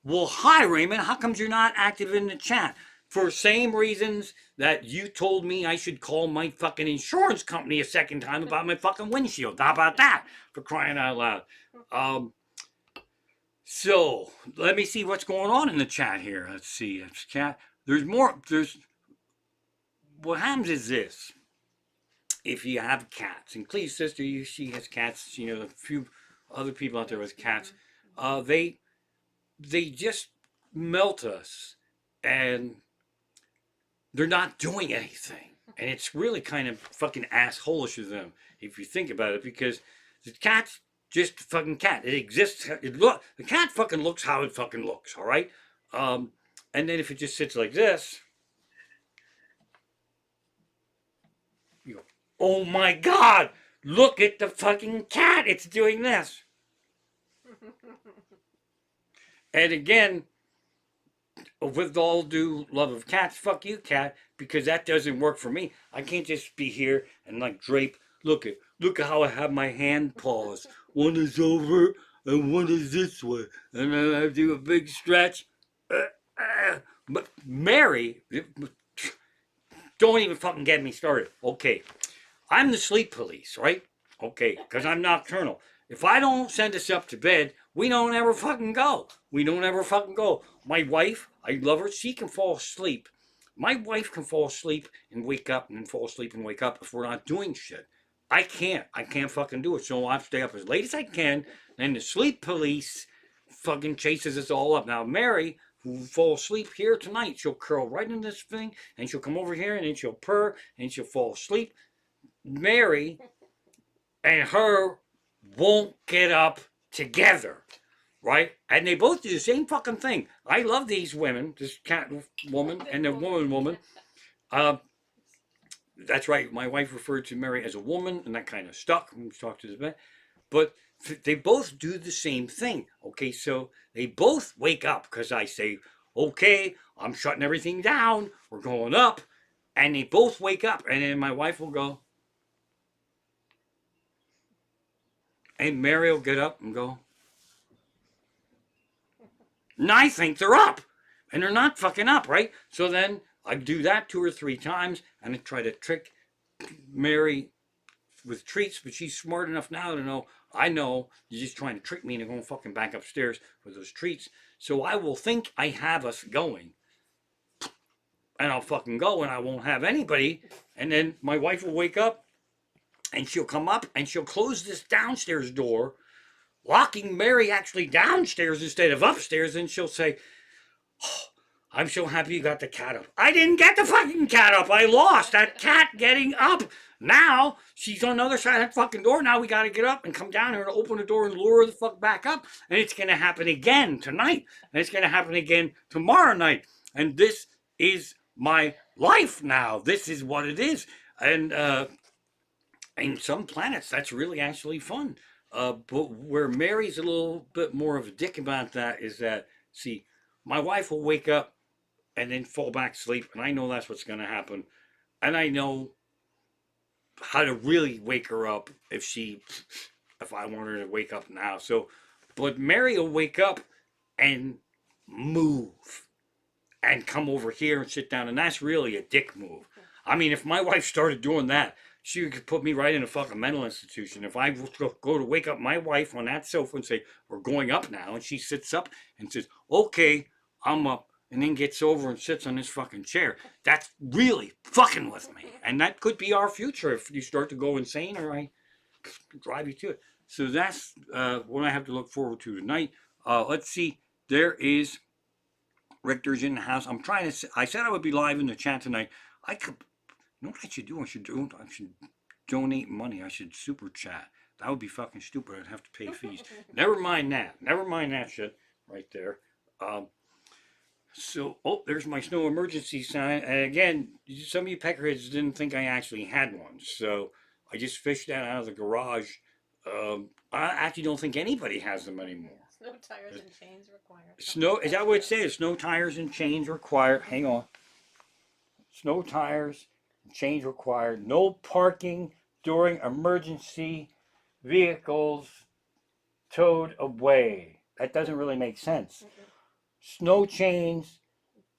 well, hi, Raymond, how comes you're not active in the chat? For same reasons that you told me I should call my fucking insurance company a second time about my fucking windshield. How about that? For crying out loud. So let me see what's going on in the chat here. Let's see. It's chat. There's more. What happens is this. If you have cats, and Clee's sister, she has cats. You know, a few other people out there with cats. They just melt us, and they're not doing anything. And it's really kind of fucking assholish of them if you think about it, because the cat's just a fucking cat. It exists. The cat fucking looks how it fucking looks, all right? And then if it just sits like this, you go, oh my God, look at the fucking cat. It's doing this. And again, with all due love of cats, fuck you, cat, because that doesn't work for me. I can't just be here and like drape. Look at how I have my hand paws. One is over and one is this way, and then I do a big stretch. But Mary, don't even fucking get me started. Okay, I'm the sleep police, right? Okay, because I'm nocturnal. If I don't send us up to bed, we don't ever fucking go. We don't ever fucking go. My wife, I love her. She can fall asleep. My wife can fall asleep and wake up and then fall asleep and wake up if we're not doing shit. I can't. I can't fucking do it. So I stay up as late as I can. And the sleep police fucking chases us all up. Now, Mary, who will fall asleep here tonight, she'll curl right in this thing and she'll come over here and then she'll purr and she'll fall asleep. Mary and her won't get up together, right? And they both do the same fucking thing. I love these women, this cat woman and the woman. That's right. My wife referred to Mary as a woman, and that kind of stuck when we talked to the bed. But they both do the same thing. Okay, so they both wake up because I say, okay, I'm shutting everything down. We're going up. And they both wake up. And then my wife will go, and Mary will get up and go, and I think they're up. And they're not fucking up, right? So then I do that 2 or 3 times and I try to trick Mary with treats, but she's smart enough now to know, I know you're just trying to trick me and going fucking back upstairs with those treats. So I will think I have us going. And I'll fucking go and I won't have anybody. And then my wife will wake up and she'll come up and she'll close this downstairs door, locking Mary actually downstairs instead of upstairs. And she'll say, oh, I'm so happy you got the cat up. I didn't get the fucking cat up. I lost that cat getting up. Now she's on the other side of that fucking door. Now we got to get up and come down here and open the door and lure her the fuck back up. And it's going to happen again tonight. And it's going to happen again tomorrow night. And this is my life now. This is what it is. And in some planets, that's really actually fun. But where Mary's a little bit more of a dick about that is that, see, my wife will wake up and then fall back asleep, and I know that's what's going to happen. And I know how to really wake her up if I want her to wake up now. So, but Mary will wake up and move and come over here and sit down, and that's really a dick move. I mean, if my wife started doing that, she could put me right in a fucking mental institution. If I go to wake up my wife on that sofa and say, we're going up now, and she sits up and says, okay, I'm up, and then gets over and sits on this fucking chair, that's really fucking with me. And that could be our future if you start to go insane or I drive you to it. So that's what I have to look forward to tonight. Let's see. There is Richter's in the house. I said I would be live in the chat tonight. You know what I should do? I should donate money. I should super chat. That would be fucking stupid. I'd have to pay fees. Never mind that. Never mind that shit right there. So, there's my snow emergency sign. And again, some of you peckerheads didn't think I actually had one. So, I just fished that out of the garage. I actually don't think anybody has them anymore. Snow tires and chains required. Is that what it says? Snow tires and chains required. Hang on. Snow tires and chains required. No parking during emergency vehicles towed away. That doesn't really make sense. Snow chains,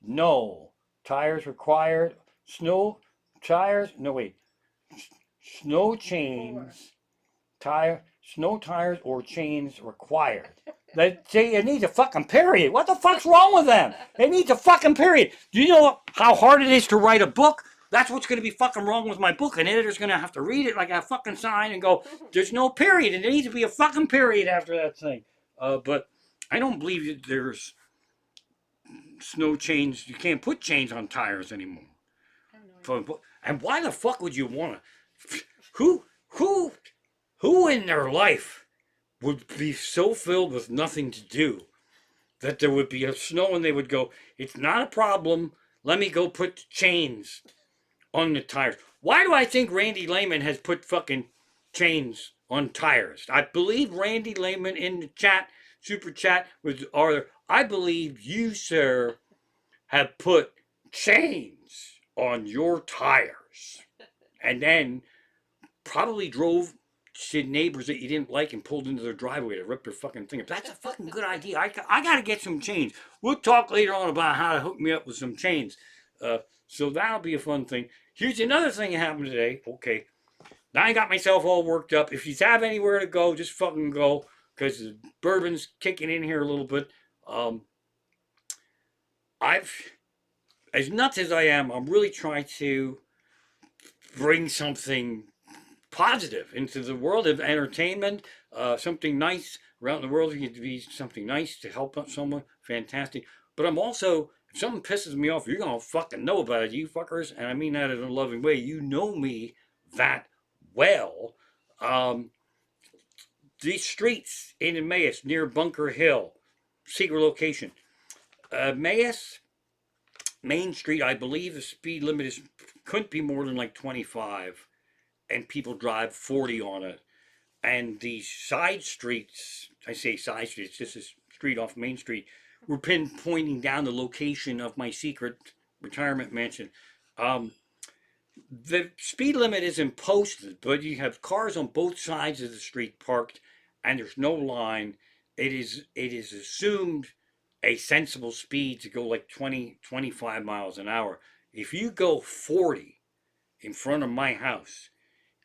no. Tires required. Snow tires, no wait. Snow chains, snow tires or chains required. It needs a fucking period. What the fuck's wrong with them? It needs a fucking period. Do you know how hard it is to write a book? That's what's going to be fucking wrong with my book. An editor's going to have to read it like a fucking sign and go, there's no period. And there needs to be a fucking period after that thing. But I don't believe that there's snow chains. You can't put chains on tires anymore. And why the fuck would you want to? Who, who, who in their life would be so filled with nothing to do that there would be a snow and they would go, it's not a problem. Let me go put chains on the tires. Why do I think Randy Lehman has put fucking chains on tires? I believe Randy Lehman in the chat, super chat, I believe you, sir, have put chains on your tires. And then probably drove to neighbors that you didn't like and pulled into their driveway to rip their fucking thing up. That's a fucking good idea. I got to get some chains. We'll talk later on about how to hook me up with some chains. So that'll be a fun thing. Here's another thing that happened today. Okay. Now I got myself all worked up. If you have anywhere to go, just fucking go. Because the bourbon's kicking in here a little bit. As nuts as I am, I'm really trying to bring something positive into the world of entertainment, something nice around the world. You to be something nice to help someone, fantastic. But I'm also, if something pisses me off, you're gonna fucking know about it, you fuckers. And I mean that in a loving way. You know me that well. These streets in Emmaus near Bunker Hill, secret location. Emmaus, Main Street, I believe the speed limit couldn't be more than like 25. And people drive 40 on it. And these side streets, I say side streets, just a street off Main Street, were pinpointing down the location of my secret retirement mansion. The speed limit isn't posted, but you have cars on both sides of the street parked, and there's no line. It is assumed a sensible speed to go like 20, 25 miles an hour. If you go 40 in front of my house,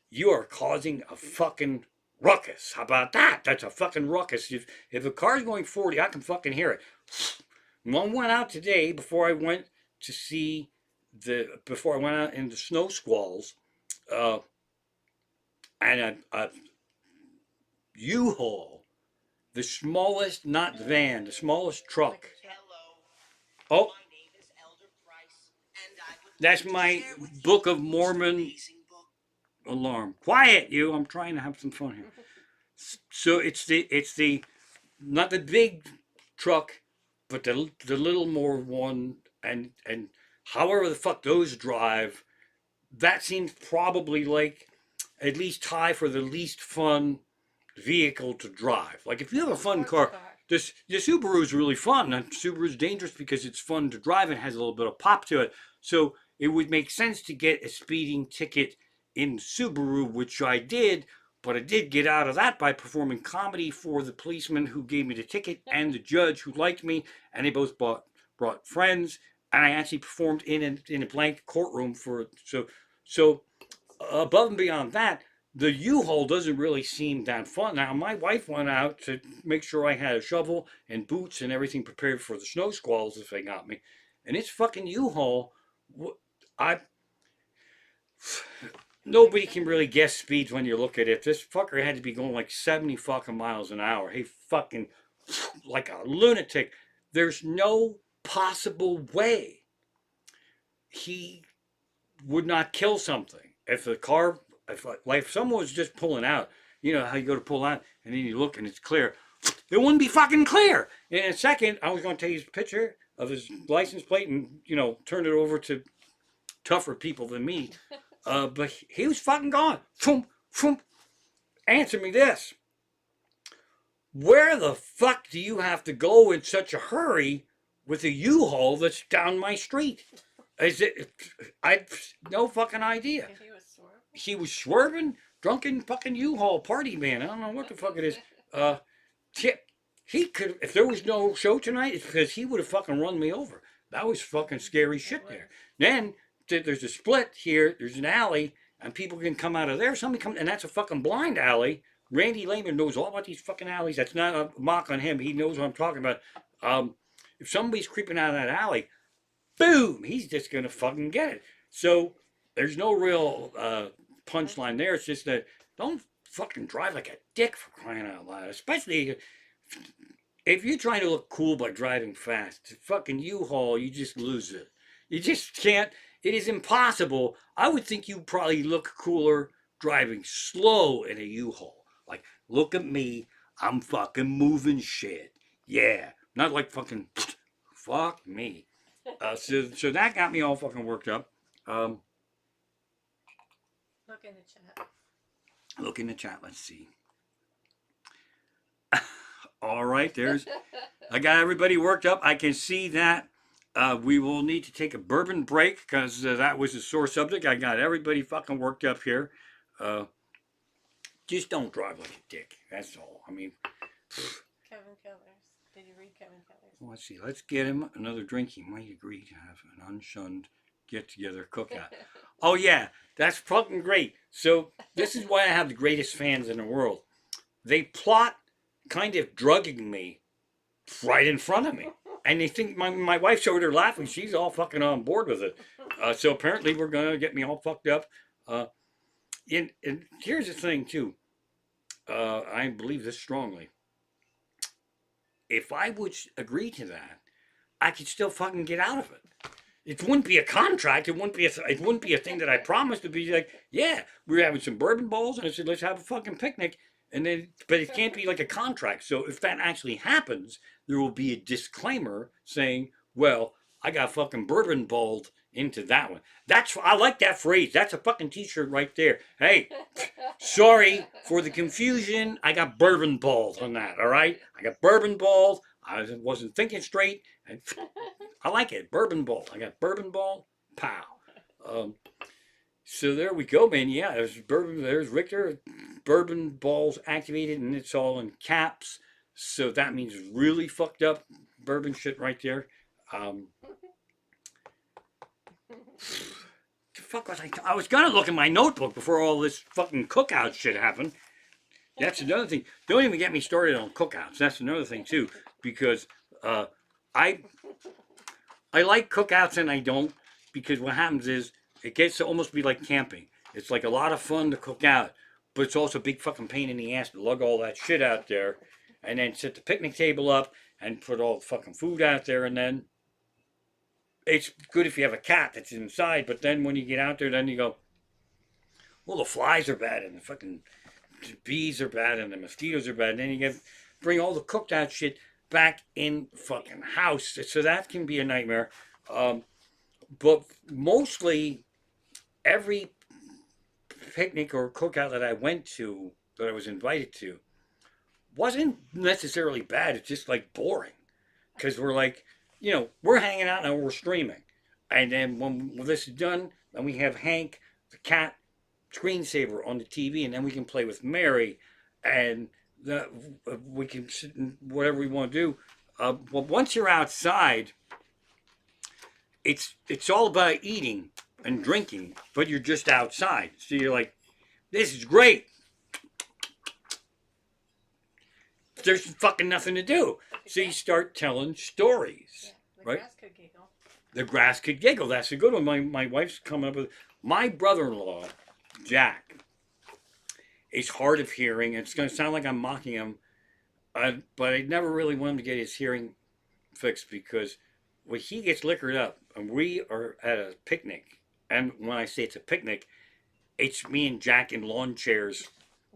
you are causing a fucking ruckus. How about that? That's a fucking ruckus. If a car's going 40, I can fucking hear it. One went out today before I went out in the snow squalls, and a U-Haul, the smallest, not van, the smallest truck. Oh, that's my Book of Mormon alarm. Quiet, you! I'm trying to have some fun here. So it's the not the big truck, but the little more one, and however the fuck those drive, that seems probably like at least high for the least fun vehicle to drive. Like if you have a fun car, the Subaru is really fun. And Subaru is dangerous because it's fun to drive and has a little bit of pop to it. So it would make sense to get a speeding ticket in Subaru, which I did, but I did get out of that by performing comedy for the policeman who gave me the ticket and the judge who liked me, and they both brought friends, and I actually performed in a blank courtroom for so above and beyond that, the U-Haul doesn't really seem that fun. Now my wife went out to make sure I had a shovel and boots and everything prepared for the snow squalls if they got me, and it's fucking U-Haul. Nobody can really guess speeds when you look at it. This fucker had to be going like 70 fucking miles an hour. He fucking, like a lunatic. There's no possible way he would not kill something. If the car, if someone was just pulling out, you know how you go to pull out and then you look and it's clear. It wouldn't be fucking clear. In a second, I was going to take his picture of his license plate and, turn it over to tougher people than me. But he was fucking gone. Answer me this. Where the fuck do you have to go in such a hurry with a U-Haul that's down my street? No fucking idea. He was swerving, drunken fucking U-Haul party man. I don't know what the fuck it is. He could, if there was no show tonight, it's because he would have fucking run me over. That was fucking scary shit there. Then there's a split here, there's an alley, and people can come out of there. Somebody comes, and that's a fucking blind alley. Randy Lehman knows all about these fucking alleys. That's not a mock on him. He knows what I'm talking about. If somebody's creeping out of that alley, boom, he's just gonna fucking get it. So there's no real punchline there. It's just that don't fucking drive like a dick for crying out loud. Especially if you're trying to look cool by driving fast. Fucking U-Haul, you just lose it. You just can't. it is impossible. I would think you probably look cooler driving slow in a U-Haul. Like, look at me, I'm fucking moving shit. Yeah, not like fucking, fuck me. So that got me all fucking worked up. Look in the chat. Look in the chat, let's see. All right, I got everybody worked up. I can see that. We will need to take a bourbon break because that was a sore subject. I got everybody fucking worked up here. Just don't drive like a dick. That's all. I mean, Kevin Kellers. Did you read Kevin Kellers? let's see. Let's get him another drink. He might agree to have an unshunned get-together cookout. Oh, yeah. That's fucking great. So this is why I have the greatest fans in the world. They plot kind of drugging me right in front of me. And they think my wife's over there laughing. She's all fucking on board with it. So apparently we're going to get me all fucked up. And here's the thing, too. I believe this strongly. If I would agree to that, I could still fucking get out of it. It wouldn't be a contract. It wouldn't be a thing that I promised. To be like, yeah, we're having some bourbon balls, and I said, let's have a fucking picnic. And then, but it can't be like a contract. So if that actually happens, there will be a disclaimer saying, well, I got fucking bourbon balled into that one. I like that phrase. That's a fucking t-shirt right there. Hey, sorry for the confusion. I got bourbon balled on that. All right. I got bourbon balled. I wasn't thinking straight. And I like it. Bourbon ball. I got bourbon ball. Pow. So there we go, man. Yeah, there's bourbon. There's Richter. Bourbon balls activated, and it's all in caps. So that means really fucked up bourbon shit right there. The fuck was I was gonna look in my notebook before all this fucking cookout shit happened. That's another thing. Don't even get me started on cookouts. That's another thing too, because I like cookouts and I don't, because what happens is it gets to almost be like camping. It's like a lot of fun to cook out, but it's also a big fucking pain in the ass to lug all that shit out there, and then set the picnic table up and put all the fucking food out there, and then it's good if you have a cat that's inside, but then when you get out there, then you go, well, the flies are bad, and the fucking bees are bad, and the mosquitoes are bad, and then you bring all the cooked out shit back in fucking house. So that can be a nightmare. But mostly every picnic or cookout that I went to, that I was invited to, wasn't necessarily bad. It's just like boring. Because we're like, we're hanging out and we're streaming. And then when this is done, then we have Hank, the cat, screensaver on the TV, and then we can play with Mary, and we can sit and whatever we want to do. But once you're outside, it's all about eating and drinking, but you're just outside. So you're like, this is great. There's fucking nothing to do. So you start telling stories. Yeah, the right? grass could giggle. The grass could giggle. That's a good one. My wife's coming up with. My brother-in-law, Jack, is hard of hearing. It's going to sound like I'm mocking him, but I never really want him to get his hearing fixed, because when he gets liquored up and we are at a picnic, and when I say it's a picnic, it's me and Jack in lawn chairs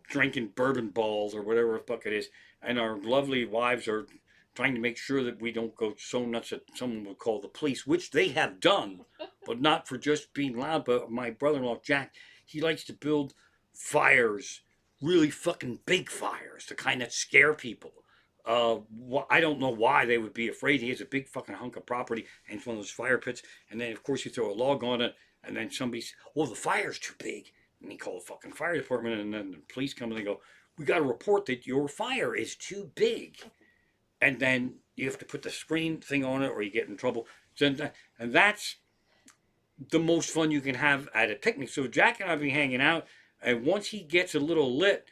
drinking bourbon balls or whatever the fuck it is, and our lovely wives are trying to make sure that we don't go so nuts that someone will call the police, which they have done, but not for just being loud. But my brother-in-law, Jack, he likes to build fires, really fucking big fires, to kind of scare people. I don't know why they would be afraid. He has a big fucking hunk of property, and it's one of those fire pits, and then of course you throw a log on it, and then somebody says, well, the fire's too big. And he called the fucking fire department, and then the police come and they go, we got to report that your fire is too big. And then you have to put the screen thing on it, or you get in trouble. And that's the most fun you can have at a picnic. So Jack and I be hanging out, and once he gets a little lit,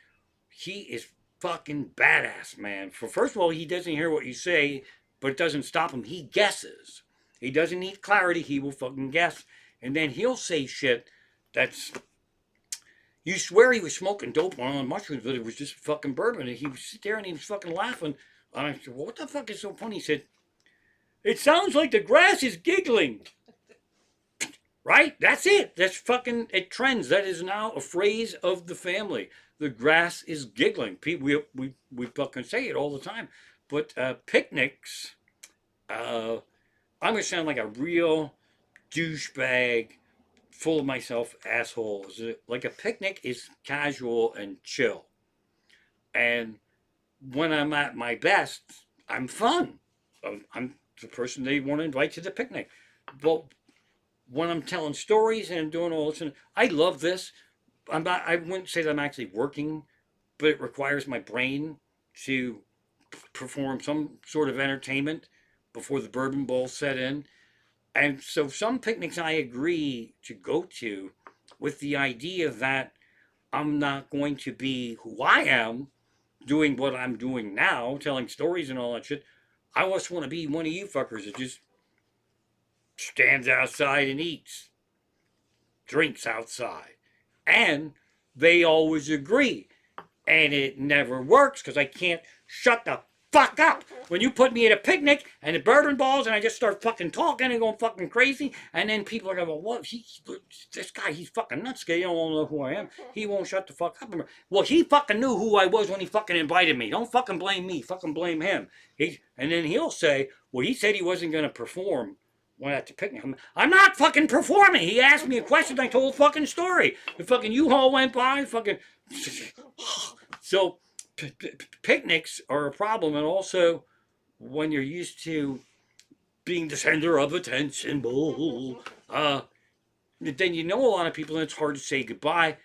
he is fucking badass, man. First of all, he doesn't hear what you say, but it doesn't stop him. He guesses. He doesn't need clarity. He will fucking guess. And then he'll say shit that's... You swear he was smoking dope on mushrooms, but it was just fucking bourbon. And he would sit there and he was fucking laughing. And I said, well, what the fuck is so funny? He said, it sounds like the grass is giggling. Right? That's it. That's fucking, it trends. That is now a phrase of the family. The grass is giggling. People, we fucking say it all the time. But picnics, I'm going to sound like a real douchebag, full of myself asshole. Like a picnic is casual and chill. And when I'm at my best, I'm fun. I'm the person they want to invite to the picnic. But when I'm telling stories and doing all this, and I love this. I'm not. I wouldn't say that I'm actually working, but it requires my brain to perform some sort of entertainment before the bourbon bowl set in. And so some picnics I agree to go to with the idea that I'm not going to be who I am doing what I'm doing now, telling stories and all that shit. I just want to be one of you fuckers that just stands outside and eats, drinks outside. And they always agree. And it never works because I can't shut the fuck up. When you put me at a picnic and the bourbon balls and I just start fucking talking and going fucking crazy, and then people are going, well, what? This guy, he's fucking nuts. He don't know who I am. He won't shut the fuck up. Well, he fucking knew who I was when he fucking invited me. Don't fucking blame me. Fucking blame him. And then he'll say, well, he said he wasn't going to perform when at the picnic. I'm not fucking performing. He asked me a question. I told a fucking story. The fucking U-Haul went by. Fucking. So picnics are a problem, and also when you're used to being the center of attention, then you know a lot of people, and it's hard to say goodbye.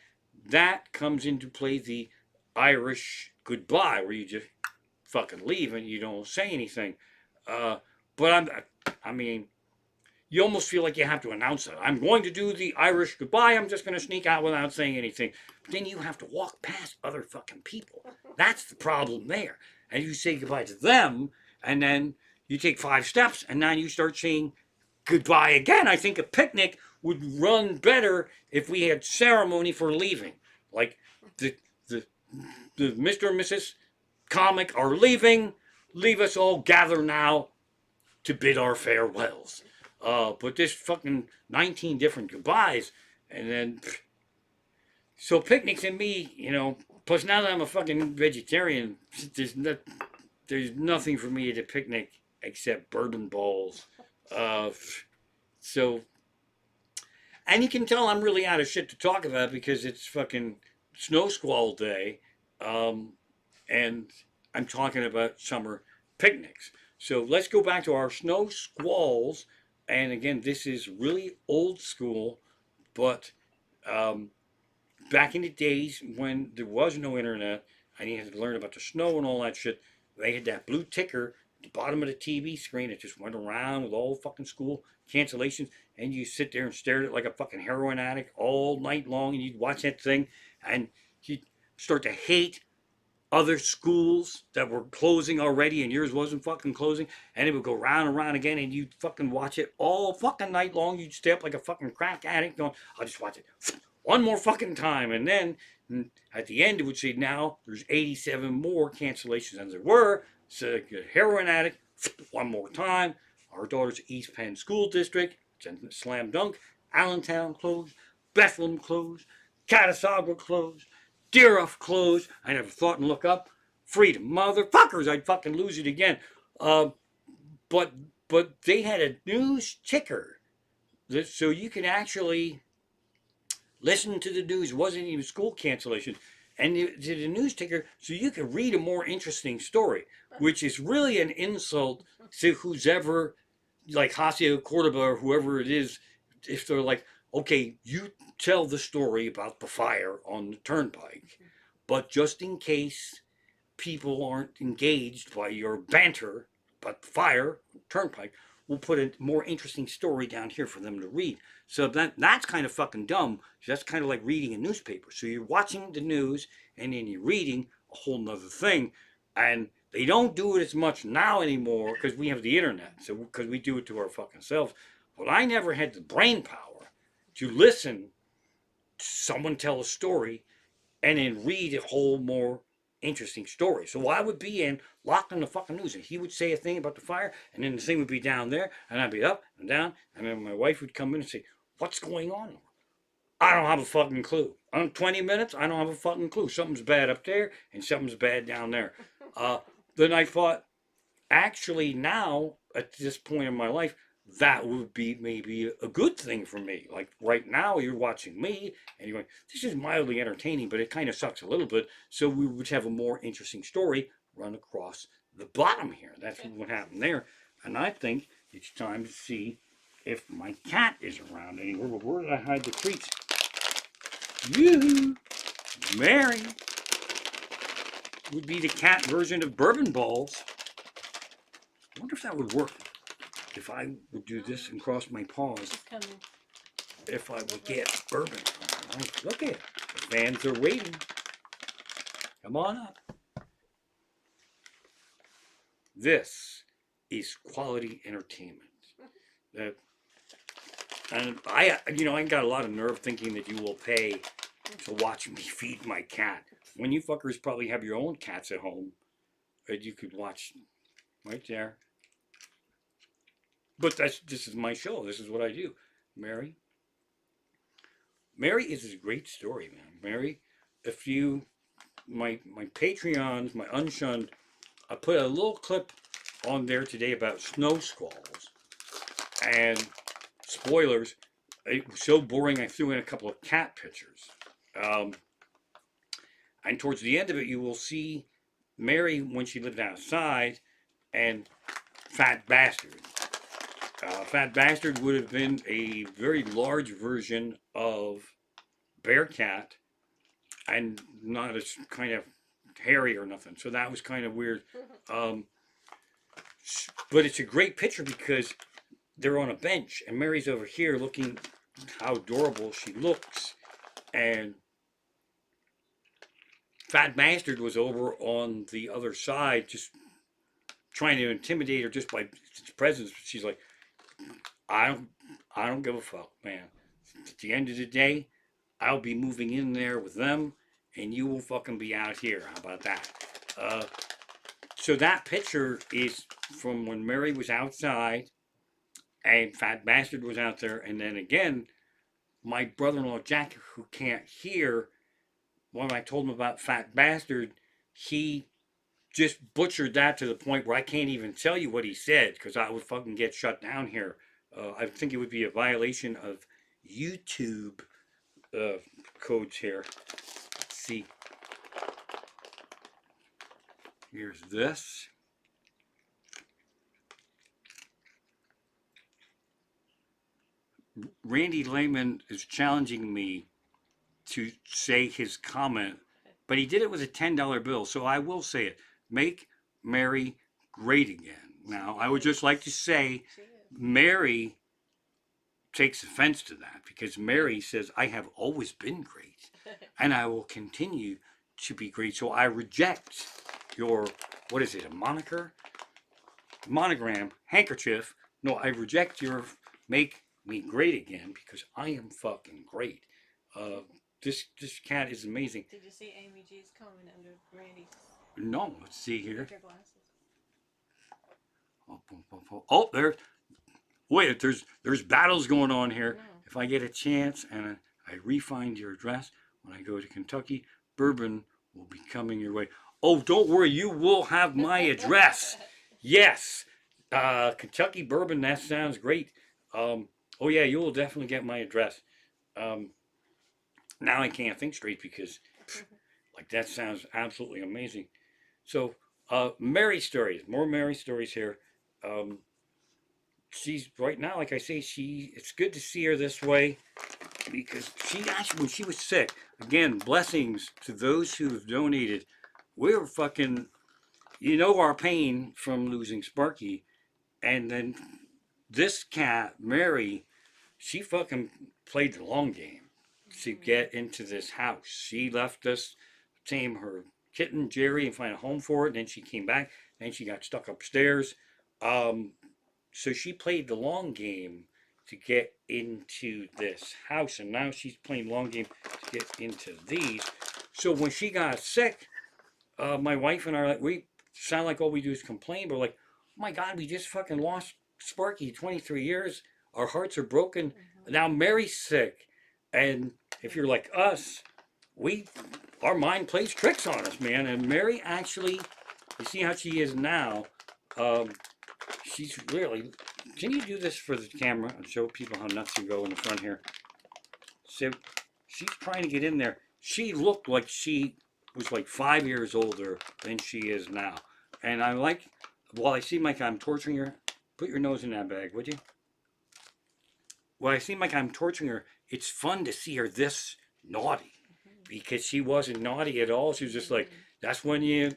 That comes into play the Irish goodbye, where you just fucking leave and you don't say anything. But I mean, you almost feel like you have to announce it. I'm going to do the Irish goodbye. I'm just going to sneak out without saying anything. But then you have to walk past other fucking people. That's the problem there. And you say goodbye to them, and then you take 5 steps, and now you start saying goodbye again. I think a picnic would run better if we had ceremony for leaving. Like the the, the Mr. and Mrs. Comic are leaving. Leave us all gather now to bid our farewells. But this fucking 19 different goodbyes, and then so picnics and me, Plus now that I'm a fucking vegetarian, there's nothing for me at a picnic except bourbon balls. So, and you can tell I'm really out of shit to talk about because it's fucking snow squall day, and I'm talking about summer picnics. So let's go back to our snow squalls. And again, this is really old school, but back in the days when there was no internet and you had to learn about the snow and all that shit, they had that blue ticker at the bottom of the TV screen that just went around with all fucking school cancellations, and you sit there and stare at it like a fucking heroin addict all night long, and you'd watch that thing, and you'd start to hate other schools that were closing already and yours wasn't fucking closing, and it would go round and round again, and you'd fucking watch it all fucking night long. You'd stay up like a fucking crack addict going, I'll just watch it one more fucking time. And then at the end it would say, now there's 87 more cancellations than there were. So heroin addict, one more time. Our daughter's East Penn School District, slam dunk. Allentown closed, Bethlehem closed, Catasauqua closed, Deeruff closed. I never thought and look up. Freedom, motherfuckers! I'd fucking lose it again. But they had a news ticker, so you can actually listen to the news. It wasn't even school cancellation, and the news ticker, so you could read a more interesting story, which is really an insult to who's ever like Hasio Cordoba or whoever it is. If they're like, okay, you tell the story about the fire on the turnpike, but just in case people aren't engaged by your banter about the fire turnpike, we'll put a more interesting story down here for them to read. So that's kind of fucking dumb. That's kind of like reading a newspaper. So you're watching the news and then you're reading a whole nother thing. And they don't do it as much now anymore because we have the internet. So because we do it to our fucking selves. But I never had the brain power to listen to someone tell a story and then read a whole more interesting story. So I would be locked in the fucking news, and he would say a thing about the fire, and then the thing would be down there, and I'd be up and down, and then my wife would come in and say, What's going on? I don't have a fucking clue. On 20 minutes, I don't have a fucking clue. Something's bad up there and something's bad down there. Then I thought, actually, now, at this point in my life, that would be maybe a good thing for me. Like right now, you're watching me and you're going, this is mildly entertaining, but it kind of sucks a little bit. So we would have a more interesting story run across the bottom here. That's what happened there. And I think it's time to see if my cat is around anywhere. But where did I hide the treats? Yoo-hoo! Mary would be the cat version of bourbon balls. I wonder if that would work. If I would do this and cross my paws, She's coming. if I would get bourbon. Look at it. The fans are waiting. Come on up. This is quality entertainment. And I got a lot of nerve thinking that you will pay to watch me feed my cat. When you fuckers probably have your own cats at home, that you could watch right there. But this is my show. This is what I do. Mary is a great story, man. Mary, if you, my Patreons, my Unshunned, I put a little clip on there today about snow squalls. And spoilers, it was so boring I threw in a couple of cat pictures. And towards the end of it, you will see Mary when she lived outside and Fat Bastard. Fat Bastard would have been a very large version of Bearcat and not as kind of hairy or nothing. So that was kind of weird. But it's a great picture because they're on a bench and Mary's over here looking how adorable she looks. And Fat Bastard was over on the other side just trying to intimidate her just by his presence. She's like, I don't give a fuck, man. At the end of the day, I'll be moving in there with them, and you will fucking be out here. How about that? So that picture is from when Mary was outside, and Fat Bastard was out there, and then again, my brother-in-law Jack, who can't hear, when I told him about Fat Bastard, he just butchered that to the point where I can't even tell you what he said because I would fucking get shut down here. I think it would be a violation of YouTube codes here. Let's see. Here's this. Randy Lehman is challenging me to say his comment, but he did it with a $10 bill, so I will say it. Make Mary great again. Now, I would just like to say Mary takes offense to that because Mary says, I have always been great and I will continue to be great. So I reject your, what is it, a moniker? Monogram, handkerchief. No, I reject your make me great again because I am fucking great. This cat is amazing. Did you see Amy G's comment under Randy's? No, let's see here. Your glasses. Oh, there. Wait, there's battles going on here. No. If I get a chance and I re-find your address when I go to Kentucky, bourbon will be coming your way. Oh, don't worry, you will have my address. Yes, Kentucky bourbon. That sounds great. Oh yeah, you will definitely get my address. Now I can't think straight because, like, that sounds absolutely amazing. So, Mary stories, more Mary stories here. She's right now, like I say, it's good to see her this way because she actually, when she was sick, again, blessings to those who have donated. We're fucking, our pain from losing Sparky. And then this cat, Mary, she fucking played the long game to get into this house. She left us, tame her kitten, Jerry, and find a home for it. And then she came back, and she got stuck upstairs. So she played the long game to get into this house, and now she's playing long game to get into these. So when she got sick, my wife and I are like, we sound like all we do is complain, but we're like, oh my God, we just fucking lost Sparky, 23 years. Our hearts are broken. Now Mary's sick, and if you're like us, our mind plays tricks on us, man. And Mary actually, you see how she is now. Um, she's really. Can you do this for the camera and show people how nuts you go in the front here? So she's trying to get in there. She looked like she was like 5 years older than she is now. And I like, while I seem like I'm torturing her, put your nose in that bag, would you? While I seem like I'm torturing her, it's fun to see her this naughty. Because she wasn't naughty at all. She was just like, that's when you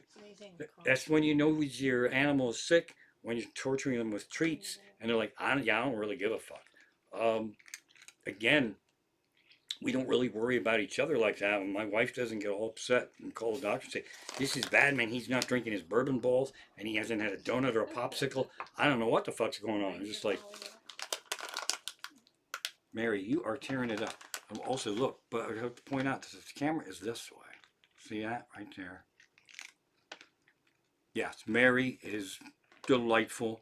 know your animal is sick, when you're torturing them with treats. And they're like, I don't really give a fuck. Again, we don't really worry about each other like that. My wife doesn't get all upset and call the doctor and say, this is bad, man. He's not drinking his bourbon balls and he hasn't had a donut or a popsicle. I don't know what the fuck's going on. I'm just like, Mary, you are tearing it up. Also, look, but I have to point out that the camera is this way. See that right there? Yes, Mary is delightful.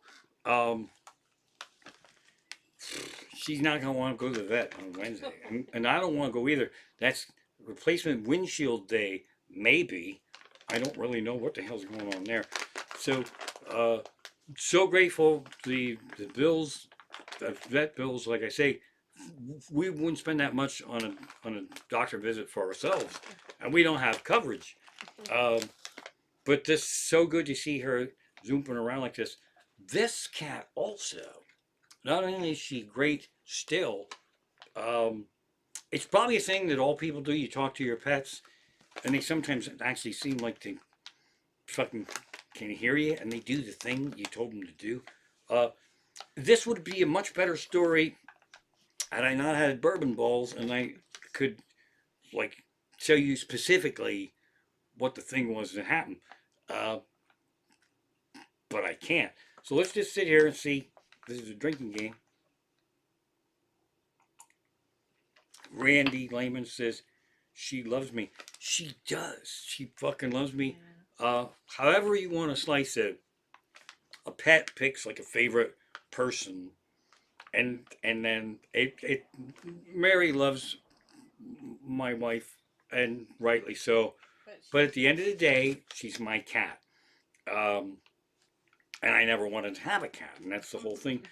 She's not going to want to go to the vet on Wednesday. And I don't want to go either. That's replacement windshield day, maybe. I don't really know what the hell's going on there. So, so grateful. The bills, the vet bills, like I say, we wouldn't spend that much on a doctor visit for ourselves. And we don't have coverage. But this so good to see her zooming around like this. This cat also, not only is she great still, it's probably a thing that all people do. You talk to your pets, and they sometimes actually seem like they fucking can hear you, and they do the thing you told them to do. This would be a much better story had I not had bourbon balls, and I could, like, tell you specifically what the thing was that happened. But I can't. So let's just sit here and see. This is a drinking game. Randy Lehman says, she loves me. She does. She fucking loves me. However you want to slice it, a pet picks like a favorite person. And then Mary loves my wife, and rightly so. But at the end of the day, she's my cat. And I never wanted to have a cat, and that's the whole thing.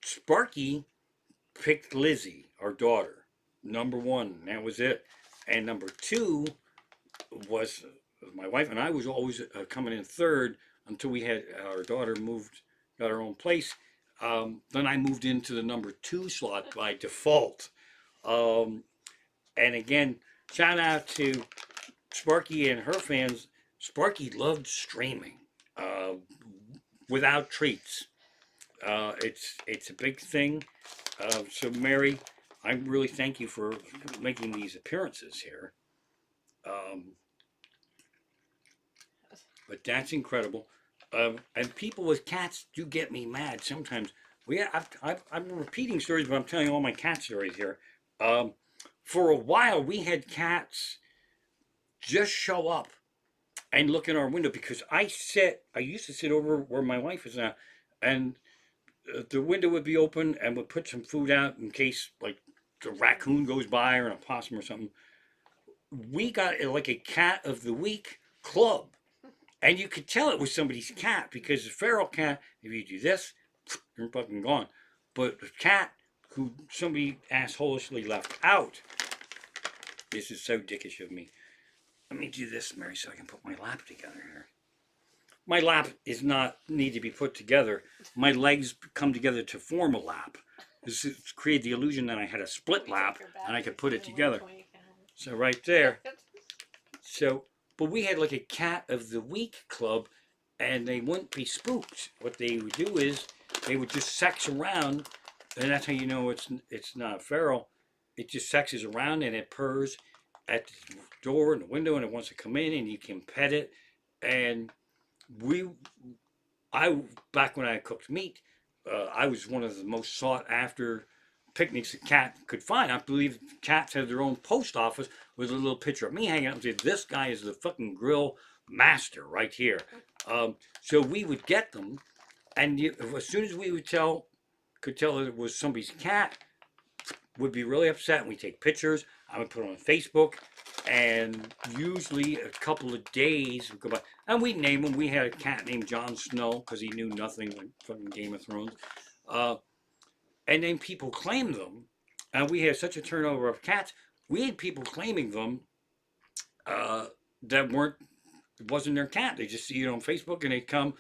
Sparky picked Lizzie, our daughter, number one. That was it. And number two was my wife, and I was always coming in third until we had our daughter got her own place. Then I moved into the number two slot by default. And again, shout out to Sparky and her fans. Sparky loved streaming without treats. It's a big thing. So Mary, I really thank you for making these appearances here. But that's incredible. And people with cats do get me mad sometimes. I'm repeating stories, but I'm telling you all my cat stories here. For a while, we had cats just show up and look in our window because I used to sit over where my wife is now, and the window would be open and would put some food out in case like the raccoon goes by or an opossum or something. We got like a cat of the week club. And you could tell it was somebody's cat because the feral cat, if you do this, you're fucking gone. But the cat who somebody assholishly left out, this is so dickish of me. Let me do this, Mary, so I can put my lap together here. My lap is not need to be put together. My legs come together to form a lap. This is create the illusion that I had a split lap and I could put it together. So right there. So, but we had like a cat of the week club, and they wouldn't be spooked. What they would do is they would just sex around, and that's how you know it's not feral. It just sexes around and it purrs at the door and the window, and it wants to come in, and you can pet it. And back when I cooked meat, I was one of the most sought after picnics a cat could find. I believe cats have their own post office with a little picture of me hanging up and say, this guy is the fucking grill master right here. So we would get them, and as soon as we could tell that it was somebody's cat, would be really upset, and we take pictures. I would put it on Facebook, and usually a couple of days would go by, and we'd name him. We had a cat named Jon Snow because he knew nothing like fucking Game of Thrones. Uh, and then people claimed them, and we had such a turnover of cats. We had people claiming them that weren't, it wasn't their cat. They just see it on Facebook and they come.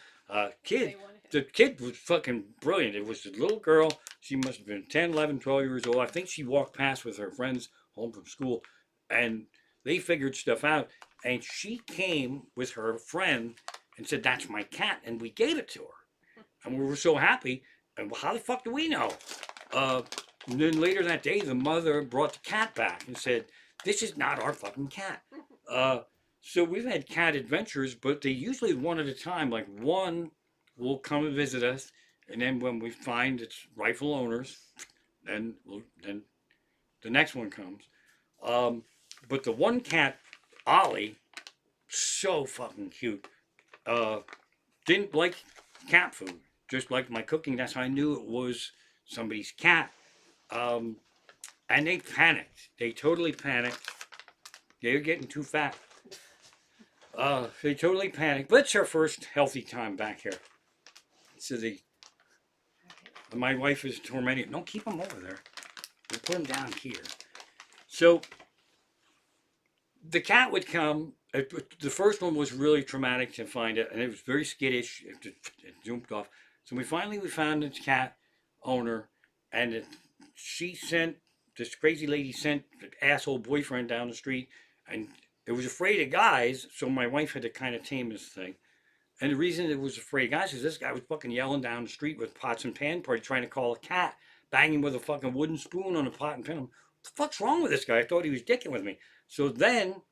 Kid, They wanted the kid was fucking brilliant. It was a little girl. She must have been 10, 11, 12 years old. I think she walked past with her friends home from school, and they figured stuff out. And she came with her friend and said, "That's my cat," and we gave it to her. And we were so happy. And how the fuck do we know? And then later that day, the mother brought the cat back and said, "This is not our fucking cat." So we've had cat adventures, but they usually one at a time. Like one will come and visit us, and then when we find its rightful owners, then the next one comes. But the one cat, Ollie, so fucking cute. Didn't like cat food, just like my cooking. That's how I knew it was somebody's cat. And they panicked. They totally panicked. They're getting too fat. They totally panicked. But it's our first healthy time back here. So my wife is tormenting. Don't keep them over there. We'll put them down here. So the cat would come. The first one was really traumatic to find it, and it was very skittish. It jumped off. So we found its cat owner, and this crazy lady sent an asshole boyfriend down the street, and it was afraid of guys, so my wife had to kind of tame this thing. And the reason it was afraid of guys is this guy was fucking yelling down the street with pots and pan party, trying to call a cat, banging with a fucking wooden spoon on a pot and pan. What the fuck's wrong with this guy? I thought he was dicking with me. So then,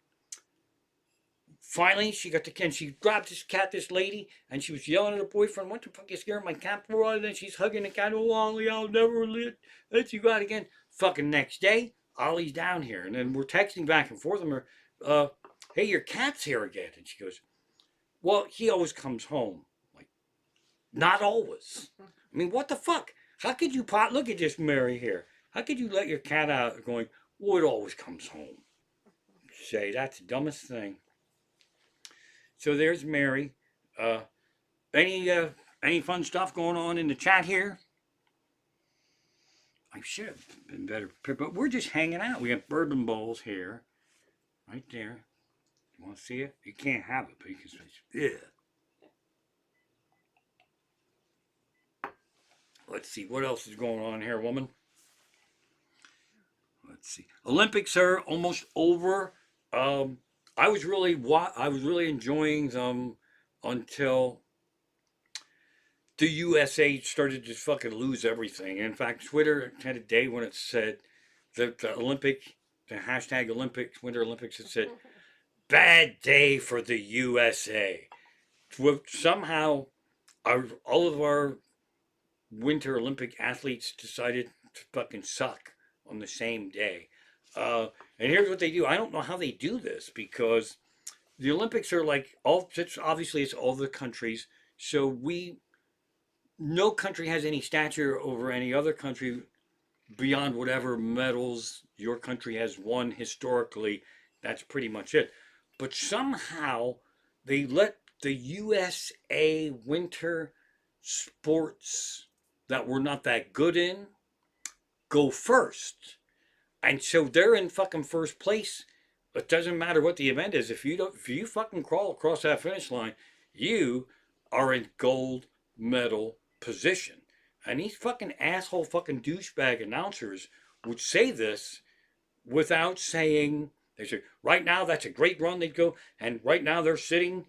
finally, she grabbed this lady, and she was yelling at her boyfriend, "What the fuck you scaring my cat for?" And then she's hugging the cat, "Oh, Ollie, I'll never let you out again." Fucking next day, Ollie's down here, and then we're texting back and forth. And we're, "Hey, your cat's here again." And she goes, "Well, he always comes home." Like, not always. I mean, what the fuck? How could you look at this Mary here? How could you let your cat out going, "Well, it always comes home"? Say, that's the dumbest thing. So there's Mary. Any fun stuff going on in the chat here? I should have been better prepared, but we're just hanging out. We got bourbon bowls here, right there. You want to see it? You can't have it, but you can say, "Yeah." Let's see what else is going on here, woman. Let's see. Olympics are almost over. I was really enjoying them until the USA started to fucking lose everything. In fact, Twitter had a day when it said that the hashtag Olympics, Winter Olympics, it said, "Bad day for the USA." Somehow, all of our Winter Olympic athletes decided to fucking suck on the same day. And here's what they do. I don't know how they do this, because the Olympics are like obviously it's all the countries. So no country has any stature over any other country beyond whatever medals your country has won historically. That's pretty much it. But somehow they let the USA winter sports that we're not that good in go first. And so they're in fucking first place. It doesn't matter what the event is. If you fucking crawl across that finish line, you are in gold medal position. And these fucking asshole fucking douchebag announcers would say this without saying, they say, "Right now that's a great run," they'd go, "and right now they're sitting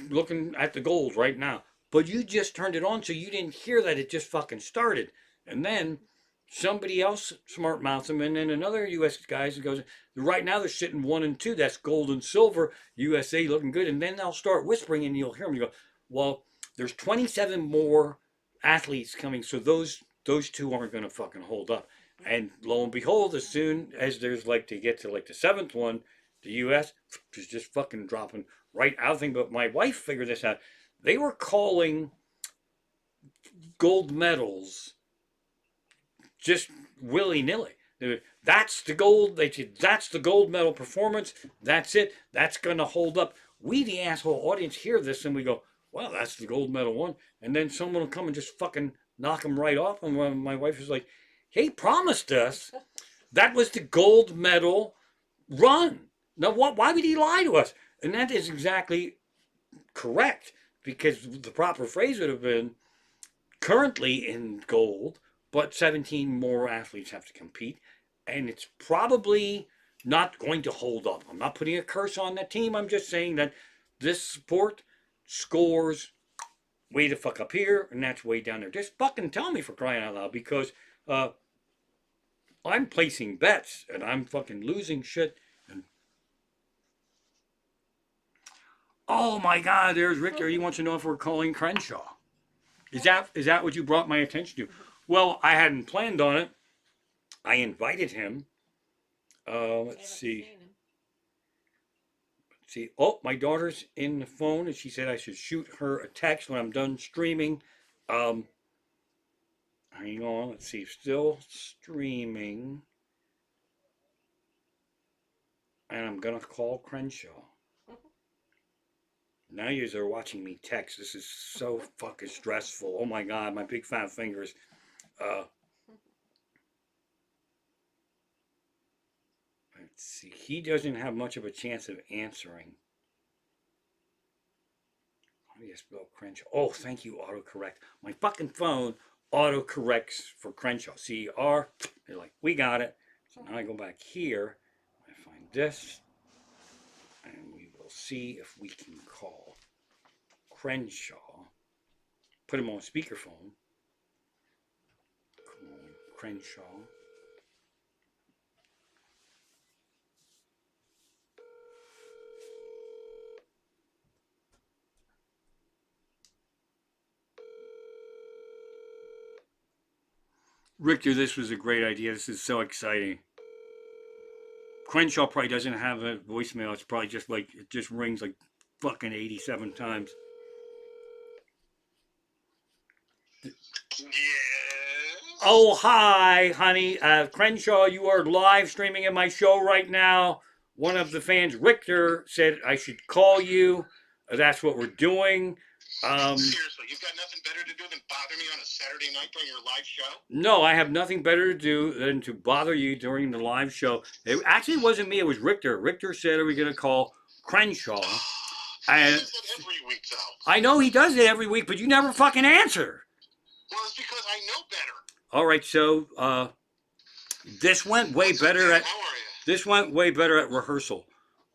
looking at the gold right now." But you just turned it on, so you didn't hear that it just fucking started. And then somebody else smart mouths them, and then another U.S. guys goes, "Right now they're sitting 1 and 2. That's gold and silver. USA looking good." And then they'll start whispering, and you'll hear them. You go, "Well, there's 27 more athletes coming, so those two aren't going to fucking hold up." And lo and behold, as soon as there's like to get to like the 7th one, the U.S. is just fucking dropping right out of thing. But my wife figured this out. They were calling gold medals just willy-nilly. That's the gold. That's the gold medal performance. That's it. That's gonna hold up. We, the asshole audience, hear this and we go, "Well, that's the gold medal one." And then someone will come and just fucking knock them right off. And my wife is like, "He promised us that was the gold medal run. Now, why would he lie to us?" And that is exactly correct, because the proper phrase would have been currently in gold, but 17 more athletes have to compete, and it's probably not going to hold up. I'm not putting a curse on that team. I'm just saying that this sport scores way the fuck up here, and that's way down there. Just fucking tell me, for crying out loud, because I'm placing bets and I'm fucking losing shit. And oh my God, there's Richter. He wants to know if we're calling Crenshaw. Is that what you brought my attention to? Well, I hadn't planned on it. I invited him. Let's see. Oh, my daughter's in the phone, and she said I should shoot her a text when I'm done streaming. Hang on. Let's see. Still streaming. And I'm going to call Crenshaw. Now you're watching me text. This is so fucking stressful. Oh my God, my big fat fingers. Let's see. He doesn't have much of a chance of answering. How do you spell Crenshaw? Oh, thank you, autocorrect. My fucking phone autocorrects for Crenshaw. C-R. They're like, we got it. So now I go back here. I find this. And we will see if we can call Crenshaw. Put him on speakerphone. Crenshaw. Richter, this was a great idea. This is so exciting. Crenshaw probably doesn't have a voicemail. It's probably just like, it just rings like fucking 87 times. Yes. Oh, hi, honey. Crenshaw, you are live streaming in my show right now. One of the fans, Richter, said I should call you. That's what we're doing. Seriously, you've got nothing better to do than bother me on a Saturday night during your live show? No, I have nothing better to do than to bother you during the live show. It actually wasn't me, it was Richter. Richter said, are we going to call Crenshaw? He And does that every week, though. I know he does it every week, but you never fucking answer. Well, it's because I know better. All right, so this went way better at How are you? this went way better at rehearsal.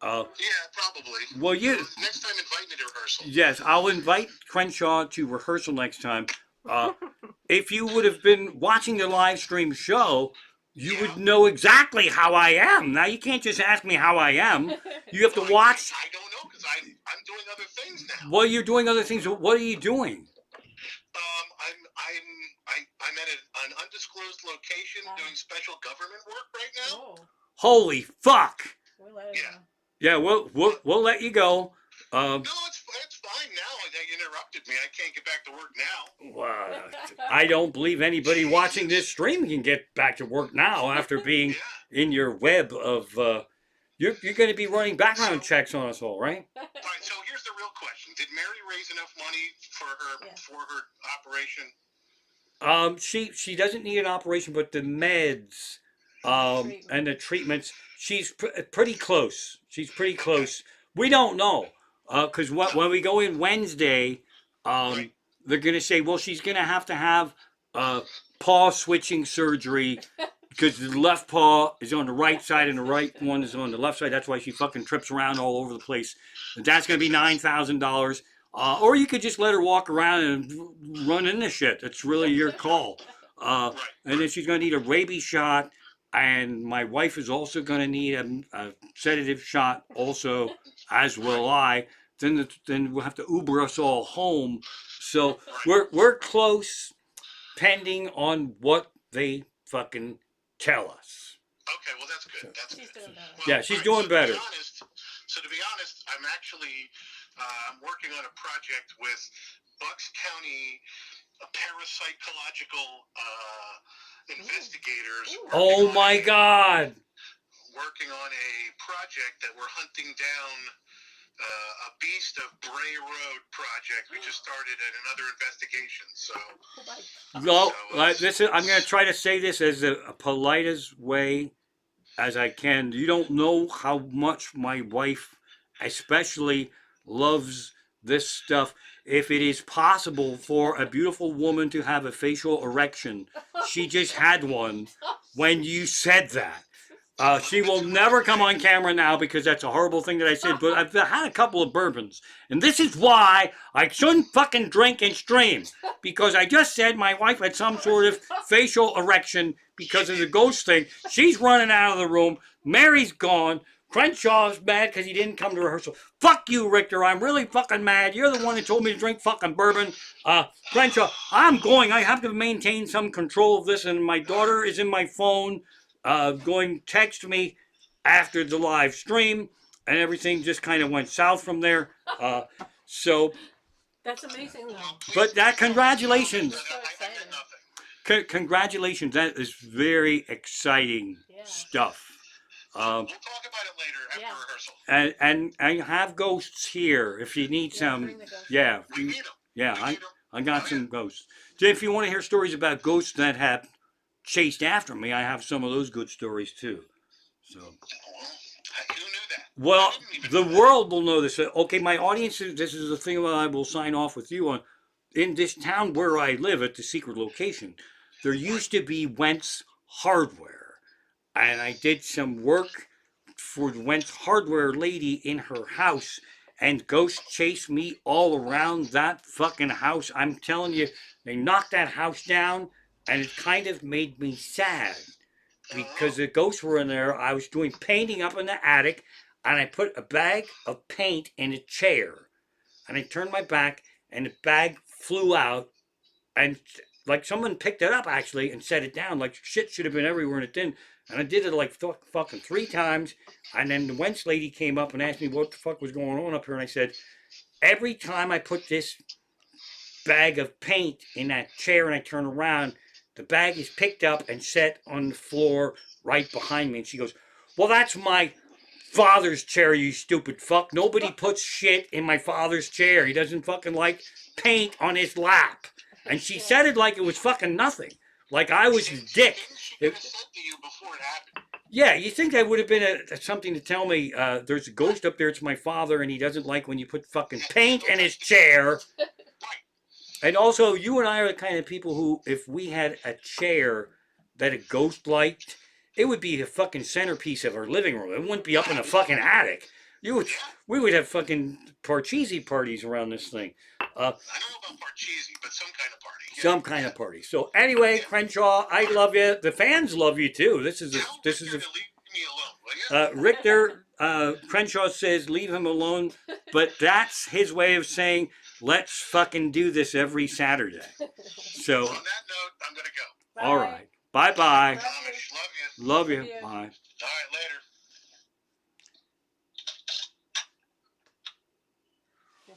Yeah, probably. Well, Next time, invite me to rehearsal. yes, I'll invite Crenshaw to rehearsal next time. If you would have been watching the live stream show, you would know exactly how I am. Now you can't just ask me how I am. You have to watch. I don't know, because I'm doing other things now. Well, you're doing other things. What are you doing? I'm at an undisclosed location doing special government work right now. Oh, Holy fuck! we'll let it Yeah. know. Yeah, we'll let you go. No, it's fine now. They interrupted me. I can't get back to work now. Well, I don't believe anybody watching this stream can get back to work now after being in your web of. You're going to be running background checks on us all, right? All right, so here's the real question: did Mary raise enough money for her operation? She doesn't need an operation, but the meds and the treatments, she's pretty close. She's pretty close. We don't know because when we go in Wednesday, Right. they're gonna say, well, she's gonna have to have paw switching surgery because the left paw is on the right side and the right one is on the left side. That's why she fucking trips around all over the place. That's gonna be $9,000. Or you could just let her walk around and run into shit. That's really your call. And then she's going to need a rabies shot. And my wife is also going to need a sedative shot also, as will I. Then we'll have to Uber us all home. So we're close, pending on what they fucking tell us. Okay, well that's good. That's She's good. doing better. Well, Yeah, she's all doing better. So to be honest, I'm actually I'm working on a project with Bucks County parapsychological investigators. Oh my God. Working on a project that we're hunting down a Beast of Bray Road project. We just started another investigation. So, No, so I'm going to try to say this as a politest way as I can. You don't know how much my wife, especially, loves this stuff. If it is possible for a beautiful woman to have a facial erection, she just had one when you said that. She will never come on camera now because that's a horrible thing that I said, but I've had a couple of bourbons. And this is why I shouldn't fucking drink and stream. Because I just said my wife had some sort of facial erection because of the ghost thing. She's running out of the room. Mary's gone. Crenshaw's mad because he didn't come to rehearsal. Fuck you, Richter. I'm really fucking mad. You're the one that told me to drink fucking bourbon. Crenshaw, I'm going. I have to maintain some control of this, and my daughter is in my phone. Going text me after the live stream, and everything just kind of went south from there. So That's amazing, though. but that congratulations. So exciting. Congratulations. That is very exciting stuff. we'll talk about it later after rehearsal. And I have ghosts here if you need some. Bring the ghosts. Yeah, We need them. yeah. I got some ghosts. So if you want to hear stories about ghosts that have chased after me, I have some of those good stories too. So. Well, who knew that? Well, I didn't even the know that. world will know this. Okay, my audience, this is the thing that I will sign off with you on. In this town where I live at the secret location, there used to be Wentz Hardware. And I did some work for the Wentz Hardware lady in her house. And ghosts chased me all around that fucking house. I'm telling you, they knocked that house down. And it kind of made me sad. Because the ghosts were in there. I was doing painting up in the attic. And I put a bag of paint in a chair. And I turned my back. And the bag flew out. And like someone picked it up actually and set it down. Like shit should have been everywhere and it didn't. And I did it like fucking 3 times. And then the Wentz lady came up and asked me what the fuck was going on up here. And I said, every time I put this bag of paint in that chair and I turn around, the bag is picked up and set on the floor right behind me. And she goes, well, that's my father's chair, you stupid fuck. Nobody puts shit in my father's chair. He doesn't fucking like paint on his lap. And she said it like it was fucking nothing. Like I was his dick. She could have said to you before it happened. Yeah, you think that would have been something to tell me, there's a ghost up there, it's my father, and he doesn't like when you put fucking paint in his chair. And also, you and I are the kind of people who, if we had a chair that a ghost liked, it would be a fucking centerpiece of our living room. It wouldn't be up in a fucking attic. We would have fucking Parcheesi parties around this thing. I don't know about Parcheesi, but some kind of party. Yeah. Some kind of party. So anyway, Crenshaw, I love you. The fans love you too. This is a Leave me alone, will you? Richter. Crenshaw says leave him alone, but that's his way of saying let's fucking do this every Saturday. So On that note, I'm gonna go. all right, bye bye. Amish, love you. Love you. Love you. Bye. All right, later.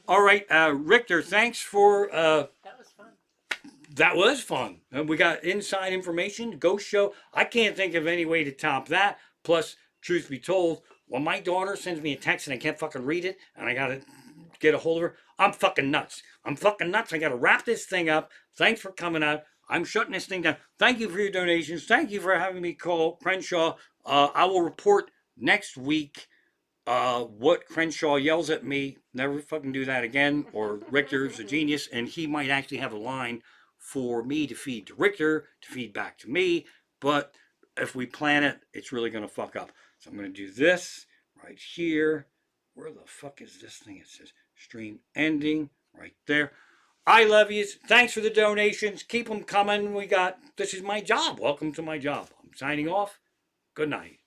All right, Richter. Thanks for. That was fun. That was fun. We got inside information, ghost show. I can't think of any way to top that. Plus, truth be told, when my daughter sends me a text and I can't fucking read it, and I gotta get a hold of her, I'm fucking nuts. I'm fucking nuts. I gotta wrap this thing up. Thanks for coming out. I'm shutting this thing down. Thank you for your donations. Thank you for having me call Crenshaw. I will report next week what Crenshaw yells at me. Never fucking do that again. Or Richter's a genius, and he might actually have a line for me to feed to Richter, to feed back to me. But if we plan it, it's really going to fuck up. So I'm going to do this right here. Where the fuck is this thing? It says stream ending right there. I love you. Thanks for the donations. Keep them coming. This is my job. Welcome to my job. I'm signing off. Good night.